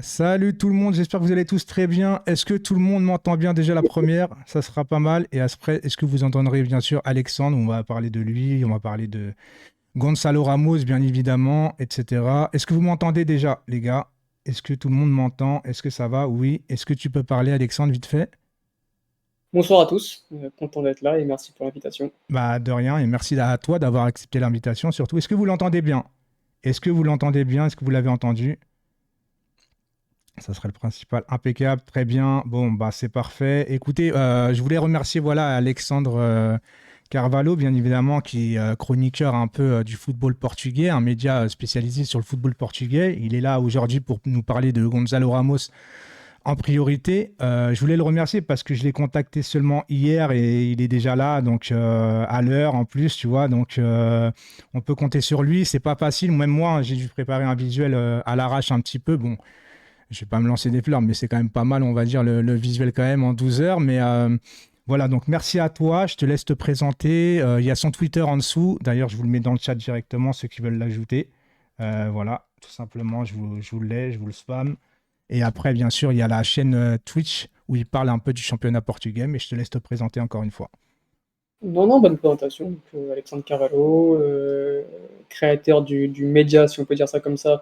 Salut tout le monde, j'espère que vous allez tous très bien. Est-ce que tout le monde m'entend bien déjà la première? Ça sera pas mal. Et après, est-ce que vous entendrez bien sûr Alexandre? On va parler de lui, on va parler de Gonzalo Ramos, bien évidemment, etc. Est-ce que vous m'entendez déjà, les gars? Est-ce que tout le monde m'entend? Est-ce que ça va? Oui. Est-ce que tu peux parler, Alexandre, vite fait? Bonsoir à tous, content d'être là et merci pour l'invitation. Bah, de rien, et merci à toi d'avoir accepté l'invitation surtout. Est-ce que vous l'entendez bien? Est-ce que vous l'entendez bien? Est-ce que vous l'avez entendu? Ça serait le principal. Impeccable, très bien. Bon, bah c'est parfait. Écoutez, je voulais remercier voilà Alexandre Carvalho, bien évidemment, qui est chroniqueur un peu du football portugais, un média spécialisé sur le football portugais. Il est là aujourd'hui pour nous parler de Gonzalo Ramos en priorité. Je voulais le remercier parce que je l'ai contacté seulement hier et il est déjà là, donc à l'heure en plus, tu vois. Donc on peut compter sur lui. C'est pas facile. Même moi, j'ai dû préparer un visuel à l'arrache un petit peu. Bon, je vais pas me lancer des fleurs, mais c'est quand même pas mal, on va dire, le visuel quand même en 12 heures. Mais voilà, donc merci à toi. Je te laisse te présenter. Il y a son Twitter en dessous. D'ailleurs, je vous le mets dans le chat directement, ceux qui veulent l'ajouter. Voilà, tout simplement, je vous le laisse, je vous le spam. Et après, bien sûr, il y a la chaîne Twitch où il parle un peu du championnat portugais, mais je te laisse te présenter encore une fois. Non, non, bonne présentation. Donc, Alexandre Carvalho, créateur du média, si on peut dire ça comme ça,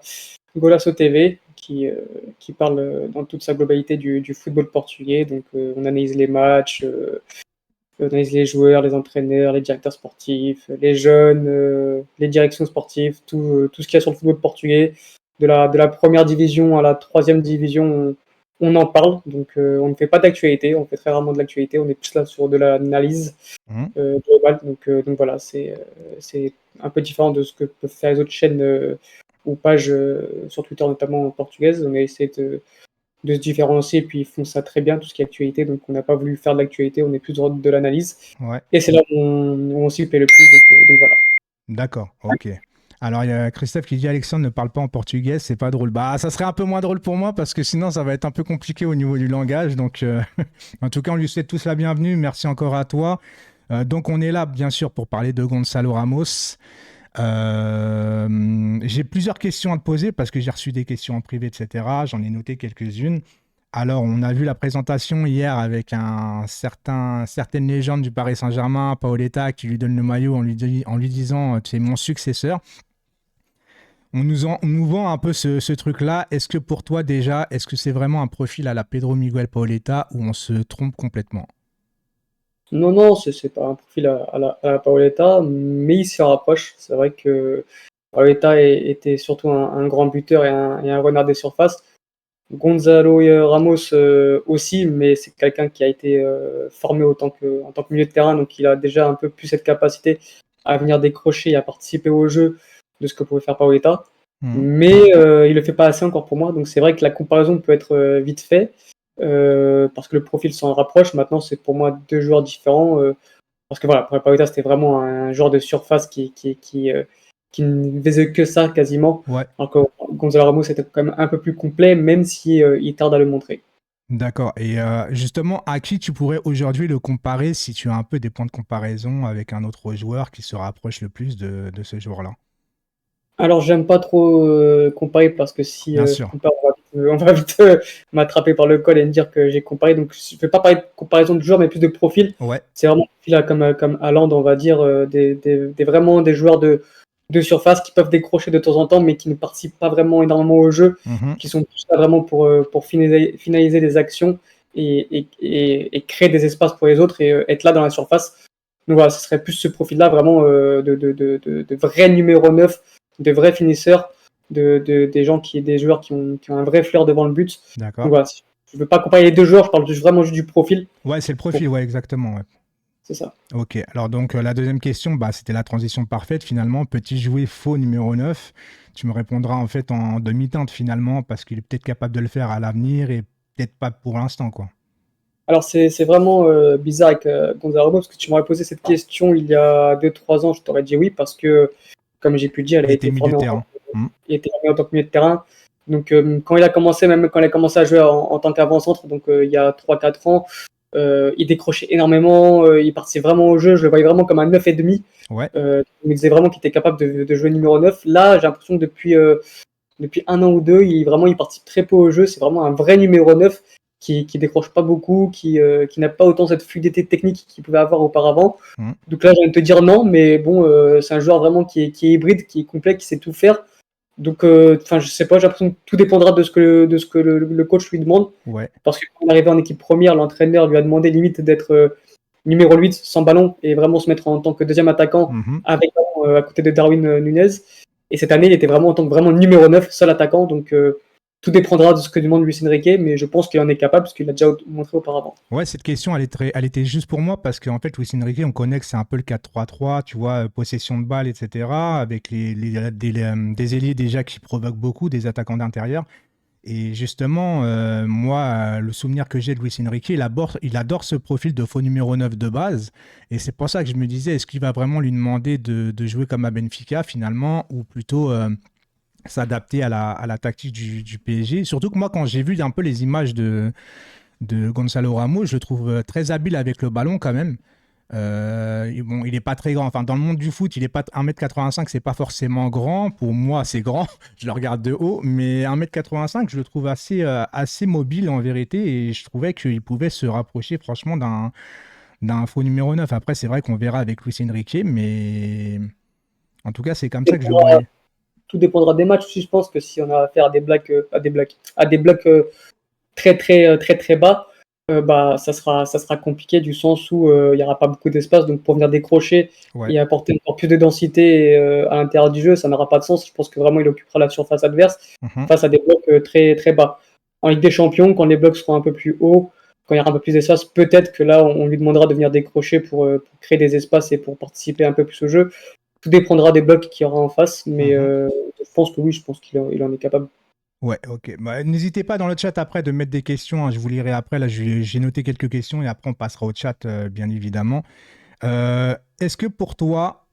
Golasso TV, qui parle dans toute sa globalité du football portugais. Donc, on analyse les matchs, on analyse les joueurs, les entraîneurs, les directeurs sportifs, les jeunes, les directions sportives, tout ce qu'il y a sur le football portugais, de la première division à la troisième division, on en parle. Donc, on ne fait pas d'actualité, on fait très rarement de l'actualité, on est plus là sur de l'analyse Mhm. globale. Donc voilà, c'est un peu différent de ce que peuvent faire les autres chaînes ou pages sur Twitter, notamment portugaises. On a essayé de se différencier, puis ils font ça très bien, tout ce qui est actualité. Donc on n'a pas voulu faire de l'actualité, on est plus de l'analyse. Ouais, Et c'est là où on s'y plaît le plus. Donc voilà. d'accord, ok. Alors, il y a Christophe qui dit Alexandre ne parle pas en portugais, c'est pas drôle. Bah, ça serait un peu moins drôle pour moi parce que sinon, ça va être un peu compliqué au niveau du langage. Donc, en tout cas, on lui souhaite tous la bienvenue. Merci encore à toi. Donc, on est là, bien sûr, pour parler de Gonzalo Ramos. J'ai plusieurs questions à te poser parce que j'ai reçu des questions en privé, etc. J'en ai noté quelques-unes. Alors, on a vu la présentation hier avec certaine légende du Paris Saint-Germain, Paoletta, qui lui donne le maillot en lui disant tu es mon successeur. On nous vend un peu ce truc-là. Est-ce que pour toi, déjà, est-ce que c'est vraiment un profil à la Pedro Miguel Paoletta ou on se trompe complètement? Non, non, c'est pas un profil à la Paoletta, mais il se rapproche. C'est vrai que Paoletta était surtout un grand buteur et un renard des surfaces. Gonzalo Ramos aussi, mais c'est quelqu'un qui a été formé en tant que milieu de terrain, donc il a déjà un peu plus cette capacité à venir décrocher et à participer au jeu de ce que pouvait faire Paoletta. Mhm. Mais il le fait pas assez encore pour moi, donc c'est vrai que la comparaison peut être vite fait, parce que le profil s'en rapproche. Maintenant, c'est pour moi deux joueurs différents, parce que voilà, pour Paoletta, c'était vraiment un joueur de surface qui ne faisait que ça quasiment. Ouais, Alors que Gonzalo Ramos était quand même un peu plus complet, même si il tarde à le montrer. d'accord. Et justement, à qui tu pourrais aujourd'hui le comparer si tu as un peu des points de comparaison avec un autre joueur qui se rapproche le plus de ce joueur-là? Alors, j'aime pas trop comparer parce que si Bien je sûr. compare, on va vite m'attraper par le col et me dire que j'ai comparé. Donc, je vais pas parler de comparaison de joueurs, mais plus de profil. Ouais. C'est vraiment un profil là, comme Haaland, on va dire, vraiment des joueurs de surface qui peuvent décrocher de temps en temps, mais qui ne participent pas vraiment énormément au jeu, Mhm. qui sont plus là vraiment pour finaliser des actions et créer des espaces pour les autres et être là dans la surface. Donc voilà, ce serait plus ce profil-là, vraiment de vrai numéro 9, de vrais finisseurs, des joueurs qui ont un vrai flair devant le but. Donc D'accord. voilà, je ne veux pas comparer les deux joueurs, je parle vraiment juste du profil. Ouais, c'est le Pour... profil, ouais, exactement. Ouais. C'est ça. Ok, alors donc la deuxième question, bah, c'était la transition parfaite finalement. Petit jouet faux numéro 9. Tu me répondras en fait en demi-teinte finalement parce qu'il est peut-être capable de le faire à l'avenir et peut-être pas pour l'instant, quoi. Alors c'est vraiment bizarre avec Gonzalo Ramos, parce que tu m'aurais posé cette question il y a 2-3 ans, je t'aurais dit oui, parce que, comme j'ai pu dire, Il était milieu de terrain. Hmm. il était formé en tant que milieu de terrain. Donc quand il a commencé, même quand il a commencé à jouer en tant qu'avant-centre, donc il y a 3-4 ans, il décrochait énormément, il participait vraiment au jeu, je le voyais vraiment comme un 9,5. Ouais. Il me disait vraiment qu'il était capable de jouer numéro 9. Là, j'ai l'impression que depuis Depuis 1 an ou 2, il participe très peu au jeu. C'est vraiment un vrai numéro 9 qui décroche pas beaucoup, qui n'a pas autant cette fluidité technique qu'il pouvait avoir auparavant. Mhm. Donc là, j'ai envie de te dire non, mais bon, c'est un joueur vraiment qui est hybride, qui est complet, qui sait tout faire. Donc, je sais pas, j'ai l'impression que tout dépendra de ce que le coach lui demande. Ouais. Parce que quand on est arrivé en équipe première, l'entraîneur lui a demandé limite d'être numéro 8 sans ballon et vraiment se mettre en tant que deuxième attaquant Mhm. avec à côté de Darwin Nunez. Et cette année, il était vraiment en tant que vraiment numéro 9, seul attaquant. Donc, tout dépendra de ce que demande Luis Enrique, mais je pense qu'il en est capable parce qu'il l'a déjà montré auparavant. Ouais, cette question, elle était juste pour moi parce qu'en fait, Luis Enrique, on connaît que c'est un peu le 4-3-3, tu vois, possession de balle, etc., avec des ailiers déjà qui provoquent beaucoup, des attaquants d'intérieur. Et justement, moi, le souvenir que j'ai de Luis Enrique, il adore ce profil de faux numéro 9 de base. Et c'est pour ça que je me disais, est-ce qu'il va vraiment lui demander de jouer comme à Benfica finalement, ou plutôt s'adapter à la tactique du PSG. Surtout que moi, quand j'ai vu un peu les images de Gonzalo Ramos, je le trouve très habile avec le ballon quand même. Bon, il n'est pas très grand. Enfin, dans le monde du foot, il n'est pas 1m85, c'est pas forcément grand. Pour moi, c'est grand. Je le regarde de haut. Mais 1m85, je le trouve assez mobile en vérité. Et je trouvais qu'il pouvait se rapprocher franchement d'un faux numéro 9. Après, c'est vrai qu'on verra avec Luis Enrique. Mais en tout cas, c'est comme ça que je le voyais. Tout dépendra des matchs aussi. Je pense que si on a affaire à des blocs très bas, bah, ça sera compliqué du sens où il n'y aura pas beaucoup d'espace. Donc pour venir décrocher Ouais. et apporter encore plus de densité à l'intérieur du jeu, ça n'aura pas de sens. Je pense que vraiment il occupera la surface adverse Mhm. face à des blocs très bas. En Ligue des Champions, quand les blocs seront un peu plus hauts, quand il y aura un peu plus d'espace, peut-être que là on lui demandera de venir décrocher pour créer des espaces et pour participer un peu plus au jeu. Tout dépendra des blocs qu'il y aura en face, mais Mhm. je pense que oui, je pense qu'il en est capable. Ouais, ok. Bah, n'hésitez pas dans le chat après de mettre des questions, hein. Je vous lirai après. Là, j'ai noté quelques questions et après, on passera au chat, bien évidemment. Est-ce que pour toi,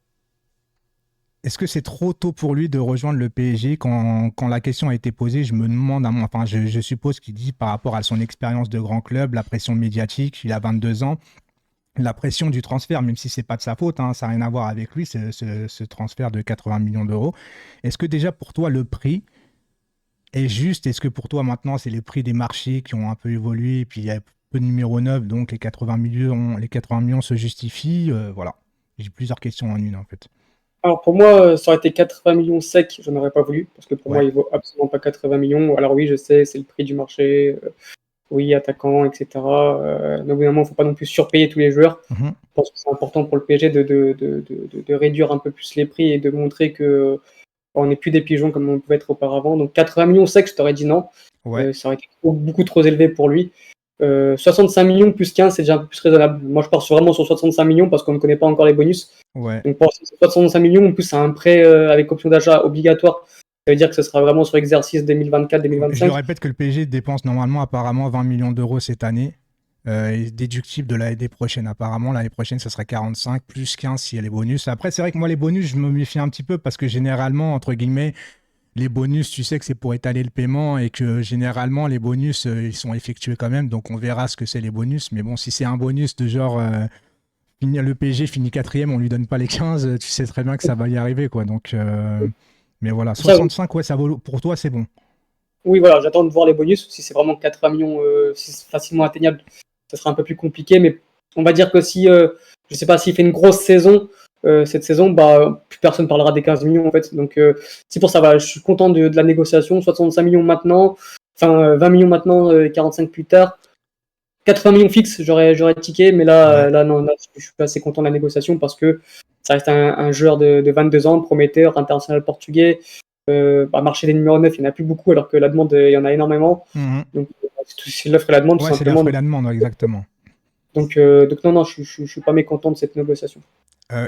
est-ce que c'est trop tôt pour lui de rejoindre le PSG quand la question a été posée? Je me demande, enfin, je suppose qu'il dit par rapport à son expérience de grand club, la pression médiatique, il a 22 ans, la pression du transfert, même si c'est pas de sa faute, hein, ça n'a rien à voir avec lui, ce transfert de 80 millions d'euros. Est-ce que déjà pour toi, le prix est juste? Est-ce que pour toi maintenant, c'est les prix des marchés qui ont un peu évolué, et puis il y a peu de numéro 9, donc les 80 millions se justifient? Voilà. J'ai plusieurs questions en une en fait. Alors pour moi, ça aurait été 80 millions secs, je n'aurais pas voulu, parce que pour moi, Ouais. il vaut absolument pas 80 millions. Alors oui, je sais, c'est le prix du marché, oui, attaquant, etc. Donc évidemment, il ne faut pas non plus surpayer tous les joueurs. Mhm. Je pense que c'est important pour le PSG de réduire un peu plus les prix et de montrer que on n'est plus des pigeons comme on pouvait être auparavant. Donc 80 millions secs, je t'aurais dit non. Ouais. Ça aurait été beaucoup trop élevé pour lui. 65 millions plus 15, c'est déjà un peu plus raisonnable. Moi, je pars vraiment sur 65 millions parce qu'on ne connaît pas encore les bonus. Ouais. Donc pour 65 millions, en plus, c'est un prêt avec option d'achat obligatoire. Ça veut dire que ce sera vraiment sur exercice Je le 2024-2025. répète que le PSG dépense normalement apparemment 20 millions d'euros cette année, et déductible de l'année prochaine. Apparemment, l'année prochaine, ça serait 45 plus 15 s'il y a les bonus. Après, c'est vrai que moi, les bonus, je me méfie un petit peu parce que généralement, entre guillemets, les bonus, tu sais que c'est pour étaler le paiement et que généralement, les bonus, ils sont effectués quand même. Donc, on verra ce que c'est les bonus. Mais bon, si c'est un bonus de genre, le PSG finit quatrième, on lui donne pas les 15, tu sais très bien que ça va y arriver, quoi. Donc, mais voilà, Ça, 65, ouais, ça vaut, pour toi, c'est bon. oui, voilà, j'attends de voir les bonus. Si c'est vraiment 80 millions, si c'est facilement atteignable, ça sera un peu plus compliqué. Mais on va dire que si, je sais pas, s'il fait une grosse saison, cette saison, bah, plus personne parlera des 15 millions en fait. Donc, c'est pour ça, voilà, je suis content de la négociation. 65 millions maintenant, 20 millions maintenant, 45 plus tard. 80 millions fixes, j'aurais tiqué, mais Ouais. là, non, là, je suis assez content de la négociation parce que ça reste un joueur de 22 ans, prometteur, international portugais. Marché des numéros 9, il n'y en a plus beaucoup, alors que la demande, il y en a énormément. Mhm. Donc, c'est l'offre et la demande, tout Ouais, c'est simplement. l'offre et la demande, ouais, exactement. Donc non, je suis pas mécontent de cette négociation.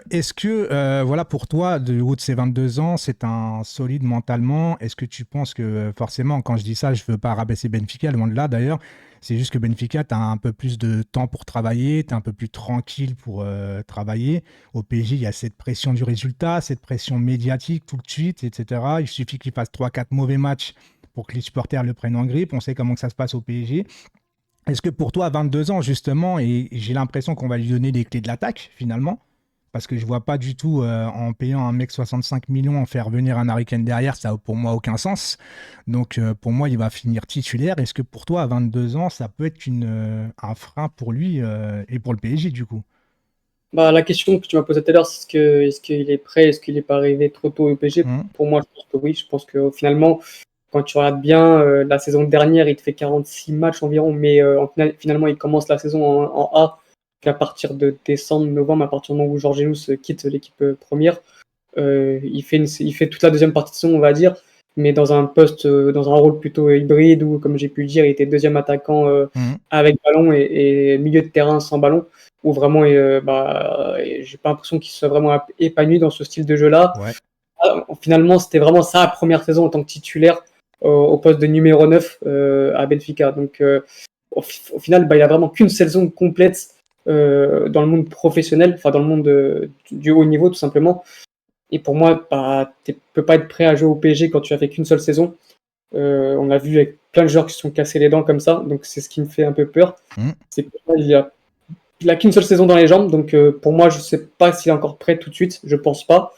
Est-ce que, voilà, pour toi, de haut de ces 22 ans, c'est un solide mentalement? Est-ce que tu penses que, forcément, quand je dis ça, je ne veux pas rabaisser Benfica, loin de là d'ailleurs, c'est juste que Benfica, tu as un peu plus de temps pour travailler, tu es un peu plus tranquille pour travailler. Au PSG, il y a cette pression du résultat, cette pression médiatique tout de suite, etc. Il suffit qu'il fasse 3-4 mauvais matchs pour que les supporters le prennent en grippe. On sait comment que ça se passe au PSG. Est-ce que pour toi, à 22 ans, justement, et j'ai l'impression qu'on va lui donner les clés de l'attaque, finalement, Parce que je vois pas du tout en payant un mec 65 millions, en faire venir un Harry Kane derrière, ça a pour moi aucun sens. Donc pour moi, il va finir titulaire. Est-ce que pour toi, à 22 ans, ça peut être un frein pour lui et pour le PSG du coup? Bah, la question que tu m'as posée tout à l'heure, c'est est-ce qu'il est prêt, est-ce qu'il n'est pas arrivé trop tôt au PSG? Hmm. Pour moi, je pense que oui. Je pense que finalement, quand tu regardes bien, la saison dernière, il te fait 46 matchs environ, mais finalement, il commence la saison en A qu'à partir de décembre, novembre, à partir du moment où Jorge Jesus quitte l'équipe première. Il fait toute la deuxième partie de saison, on va dire, mais dans un poste, dans un rôle plutôt hybride où, comme j'ai pu le dire, il était deuxième attaquant Hmm. avec ballon et milieu de terrain sans ballon, où vraiment, j'ai pas l'impression qu'il soit vraiment épanoui dans ce style de jeu-là. Ouais. Finalement, c'était vraiment sa première saison en tant que titulaire au poste de numéro 9 à Benfica. Donc, au final, il a vraiment qu'une saison complète dans le monde professionnel, enfin dans le monde du haut niveau, tout simplement. Et pour moi, tu peux pas être prêt à jouer au PSG quand tu as fait qu'une seule saison. On a vu avec plein de joueurs qui se sont cassés les dents comme ça, donc c'est ce qui me fait un peu peur. Hmm. C'est il a qu'une seule saison dans les jambes, donc pour moi, je sais pas s'il est encore prêt tout de suite, je pense pas.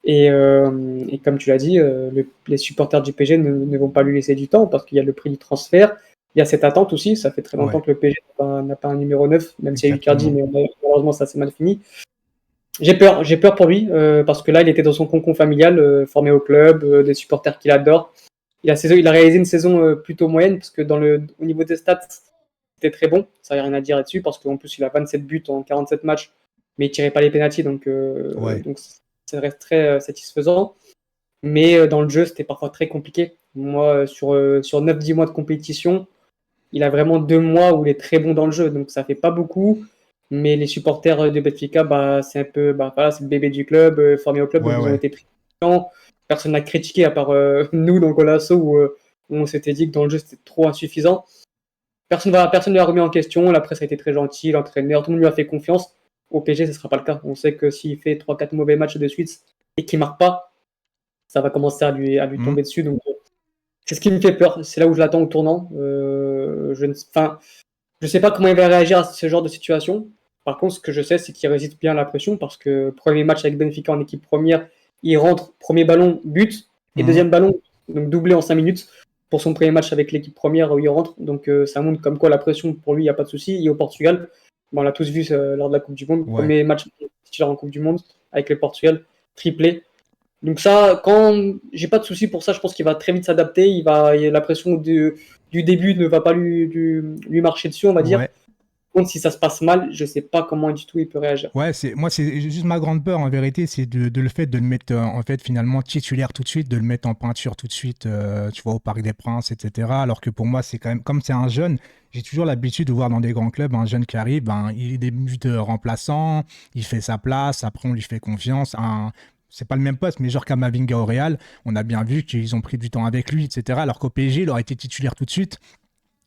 Et comme tu l'as dit, les supporters du PSG ne vont pas lui laisser du temps parce qu'il y a le prix du transfert, il y a cette attente aussi. Ça fait très longtemps Ouais, que le PSG n'a pas un numéro 9, même s'il y a eu Icardi, exactement. mais malheureusement, ça s'est mal fini. J'ai peur pour lui parce que là, il était dans son cocon familial, formé au club, des supporters qu'il adore. Il a réalisé une saison plutôt moyenne parce que au niveau des stats, c'était très bon. Ça n'y a rien à dire là-dessus parce qu'en plus, il a 27 buts en 47 matchs, mais il tirait pas les pénaltys, Ouais. donc ça reste très satisfaisant. Mais dans le jeu, c'était parfois très compliqué. Moi, sur 9-10 mois de compétition, il a vraiment 2 mois où il est très bon dans le jeu, donc ça fait pas beaucoup. Mais les supporters de Benfica, c'est un peu, voilà, c'est le bébé du club, formé au club, donc Ouais, ils ont ouais. été pris. Personne n'a critiqué à part nous dans Golasso où on s'était dit que dans le jeu c'était trop insuffisant. Personne ne l'a remis en question. La presse a été très gentille, l'entraîneur, tout le monde lui a fait confiance. Au PSG, ce ne sera pas le cas. On sait que s'il fait 3-4 mauvais matchs de suite et qu'il ne marque pas, ça va commencer à lui Hmm. tomber dessus. Donc, c'est ce qui me fait peur. C'est là où je l'attends au tournant. Je ne sais pas comment il va réagir à ce genre de situation. Par contre, ce que je sais, c'est qu'il résiste bien à la pression parce que premier match avec Benfica en équipe première, il rentre, premier ballon, but, et Hmm. deuxième ballon, donc doublé en 5 minutes pour son premier match avec l'équipe première où il rentre. Donc ça montre comme quoi la pression pour lui, il n'y a pas de souci. Et au Portugal, on l'a tous vu lors de la Coupe du Monde, Ouais. premier match titulaire en Coupe du Monde avec le Portugal, triplé. Donc ça, quand j'ai pas de souci pour ça, je pense qu'il va très vite s'adapter. La pression du début ne va pas lui marcher dessus, on va dire. Ouais. Par contre, si ça se passe mal, je sais pas comment du tout il peut réagir. Ouais, c'est juste ma grande peur en vérité, c'est de le fait de le mettre en fait finalement titulaire tout de suite, de le mettre en peinture tout de suite, tu vois, au Parc des Princes, etc. Alors que pour moi, c'est quand même, comme c'est un jeune, j'ai toujours l'habitude de voir dans des grands clubs un jeune qui arrive, ben, il débute remplaçant, il fait sa place, après on lui fait confiance. C'est pas le même poste, mais genre Kamavinga au Real, on a bien vu qu'ils ont pris du temps avec lui, etc. Alors qu'au PSG, il aurait été titulaire tout de suite.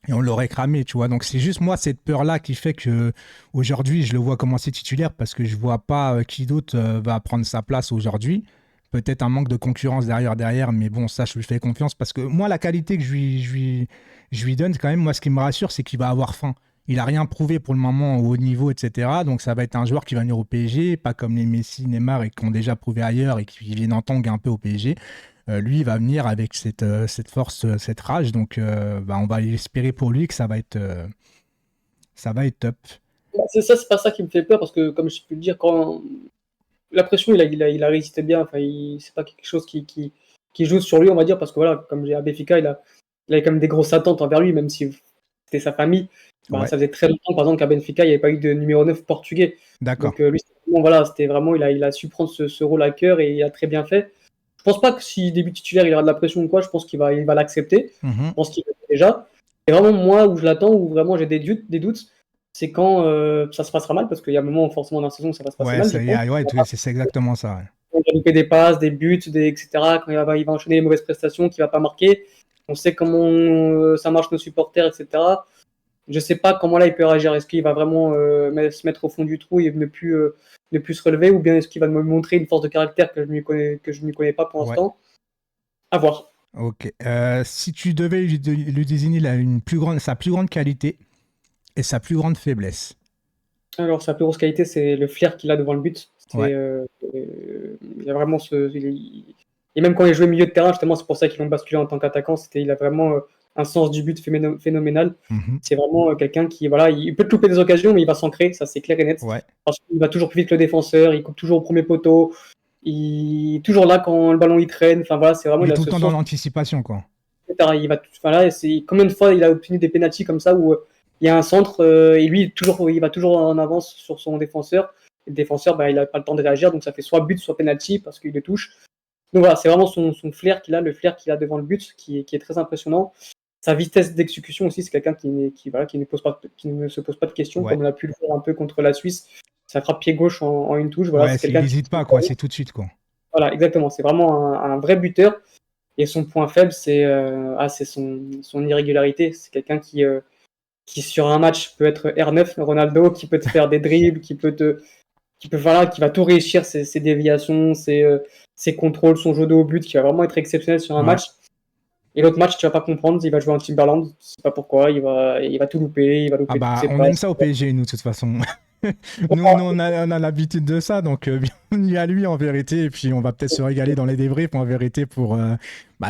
Et on l'aurait cramé, tu vois. Donc c'est juste moi cette peur-là qui fait que aujourd'hui je le vois commencer titulaire parce que je vois pas qui d'autre va prendre sa place aujourd'hui. Peut-être un manque de concurrence derrière, mais bon, ça je lui fais confiance parce que moi la qualité que je lui donne quand même, moi ce qui me rassure c'est qu'il va avoir faim. Il a rien prouvé pour le moment au haut niveau, etc. Donc ça va être un joueur qui va venir au PSG, pas comme les Messi, Neymar et qui ont déjà prouvé ailleurs et qui viennent en tongue un peu au PSG. Lui, il va venir avec cette force, cette rage. Donc, bah, on va espérer pour lui que ça va être top. C'est ça, c'est pas ça qui me fait peur parce que, comme je peux le dire, quand la pression, il a résisté bien. Enfin, c'est pas quelque chose qui joue sur lui, on va dire, parce que voilà, comme j'ai à Benfica, il avait quand même des grosses attentes envers lui, même si c'était sa famille. Ouais, Ça faisait très longtemps, par exemple, qu'à Benfica, il n'y avait pas eu de numéro 9 portugais. d'accord. Donc lui, c'était vraiment, il a su prendre ce rôle à cœur et il a très bien fait. Je pense pas que s'il débute titulaire, il aura de la pression ou quoi. Je pense il va l'accepter. Je Mhm. pense qu'il le fait déjà. Et vraiment, moi, où je l'attends, où vraiment j'ai des doutes, c'est quand ça se passera mal, parce qu'il y a un moment, forcément, dans la saison, où ça va se passer Ouais, mal, je pense. ouais, c'est exactement ça. Ouais. Il va louper des passes, des buts, etc. Quand il va enchaîner les mauvaises prestations, qu'il va pas marquer. On sait comment ça marche nos supporters, etc. Je sais pas comment là il peut réagir. Est-ce qu'il va vraiment se mettre au fond du trou et ne plus se relever, ou bien est-ce qu'il va me montrer une force de caractère que je ne lui connais pas pour Ouais, l'instant? À voir. ok. Si tu devais lui désigner sa plus grande qualité et sa plus grande faiblesse. Alors, sa plus grosse qualité, c'est le flair qu'il a devant le but. Ouais. Il a vraiment et même quand il jouait milieu de terrain, justement, c'est pour ça qu'ils l'ont basculé en tant qu'attaquant. Il a vraiment un sens du but phénoménal. Mhm. C'est vraiment quelqu'un qui, voilà, il peut te louper des occasions, mais il va s'ancrer, ça c'est clair et net. Ouais. Parce qu'il va toujours plus vite que le défenseur, il coupe toujours au premier poteau, il est toujours là quand le ballon il traîne. Enfin voilà, c'est vraiment, Il il est a tout le ce temps dans sens. l'anticipation, quoi. Il va, voilà, combien de fois il a obtenu des pénaltys comme ça où il y a un centre et lui il va toujours en avance sur son défenseur. Et le défenseur, il n'a pas le temps de réagir, donc ça fait soit but, soit penalty parce qu'il le touche. Donc voilà, c'est vraiment son flair qu'il a, le flair qu'il a devant le but, qui est très impressionnant. Sa vitesse d'exécution aussi, c'est quelqu'un qui ne se pose pas de questions, Ouais. comme on a pu le faire un peu contre la Suisse. Ça frappe pied gauche en une touche. Voilà, Ouais, c'est il quelqu'un qui. n'hésite pas, quoi. C'est tout de suite, quoi. Voilà, exactement. C'est vraiment un vrai buteur. Et son point faible, c'est son irrégularité. C'est quelqu'un qui, sur un match, peut être R9, Ronaldo, qui peut te faire des dribbles, voilà, qui va tout réussir, ses déviations, ses contrôles, son jeu de haut but, qui va vraiment être exceptionnel sur un Ouais. match. Et l'autre match, tu vas pas comprendre, il va jouer en Timberland, je sais pas pourquoi, il va tout louper, il va Ah louper toutes bah, ses on aime passes. ça au PSG, nous, de toute façon. Nous, on a l'habitude de ça, donc bienvenue à lui en vérité. Et puis, on va peut-être se régaler dans les débriefs en vérité pour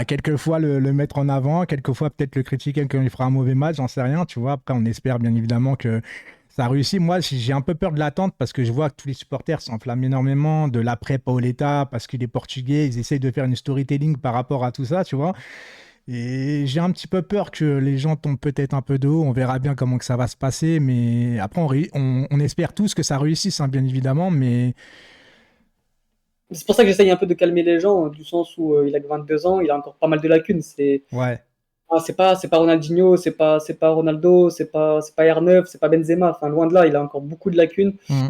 quelquefois le mettre en avant, quelquefois peut-être le critiquer quand il fera un mauvais match, j'en sais rien, tu vois. Après, on espère bien évidemment que ça réussit. Moi, j'ai un peu peur de l'attente parce que je vois que tous les supporters s'enflamment énormément de l'après Paoletta parce qu'il est portugais. Ils essayent de faire une storytelling par rapport à tout ça, tu vois. Et j'ai un petit peu peur que les gens tombent peut-être un peu de haut. On verra bien comment que ça va se passer. Mais après, on espère tous que ça réussisse, hein, bien évidemment. Mais C'est pour ça que j'essaye un peu de calmer les gens, du sens où il a que 22 ans, il a encore pas mal de lacunes. ouais, C'est pas Ronaldinho, c'est pas Ronaldo, c'est pas R9, c'est pas Benzema. Enfin, loin de là, il a encore beaucoup de lacunes. mm,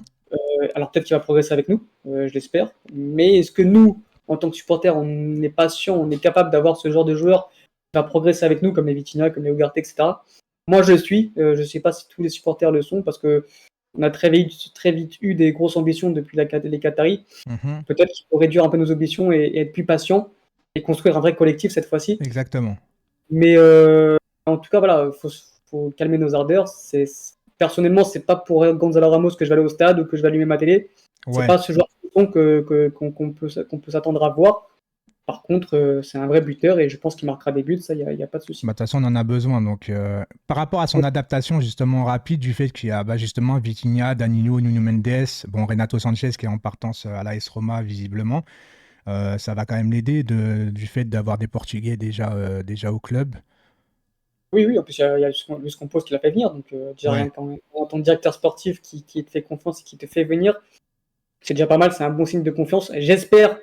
Alors peut-être qu'il va progresser avec nous, je l'espère. Mais est-ce que nous, en tant que supporters, on est patient, on est capable d'avoir ce genre de joueur qui va progresser avec nous, comme les Vitinha, comme les Ugarte, etc. Moi, je le suis. Je ne sais pas si tous les supporters le sont, parce que on a très vite eu des grosses ambitions depuis les Qataris. mhm, Peut-être qu'il faut réduire un peu nos ambitions et être plus patient et construire un vrai collectif cette fois-ci. exactement. Mais en tout cas, voilà, faut calmer nos ardeurs. Personnellement, c'est pas pour Gonzalo Ramos que je vais aller au stade ou que je vais allumer ma télé. C'est Ouais. pas ce genre de son qu'on peut s'attendre à voir. Par contre, c'est un vrai buteur et je pense qu'il marquera des buts, ça, il y a pas de souci. Bah, de toute façon, on en a besoin. Donc, par rapport à son adaptation justement rapide, du fait qu'il y a justement Vitinha, Danilo, Nuno Mendes, bon, Renato Sanchez qui est en partance à l'AS Roma visiblement, ça va quand même l'aider du fait d'avoir des Portugais déjà au club. Oui, oui, en plus, il y a Luis Campos qui l'a fait venir. Donc, déjà, Ouais, rien quand ton directeur sportif qui te fait confiance et qui te fait venir, c'est déjà pas mal, c'est un bon signe de confiance. J'espère,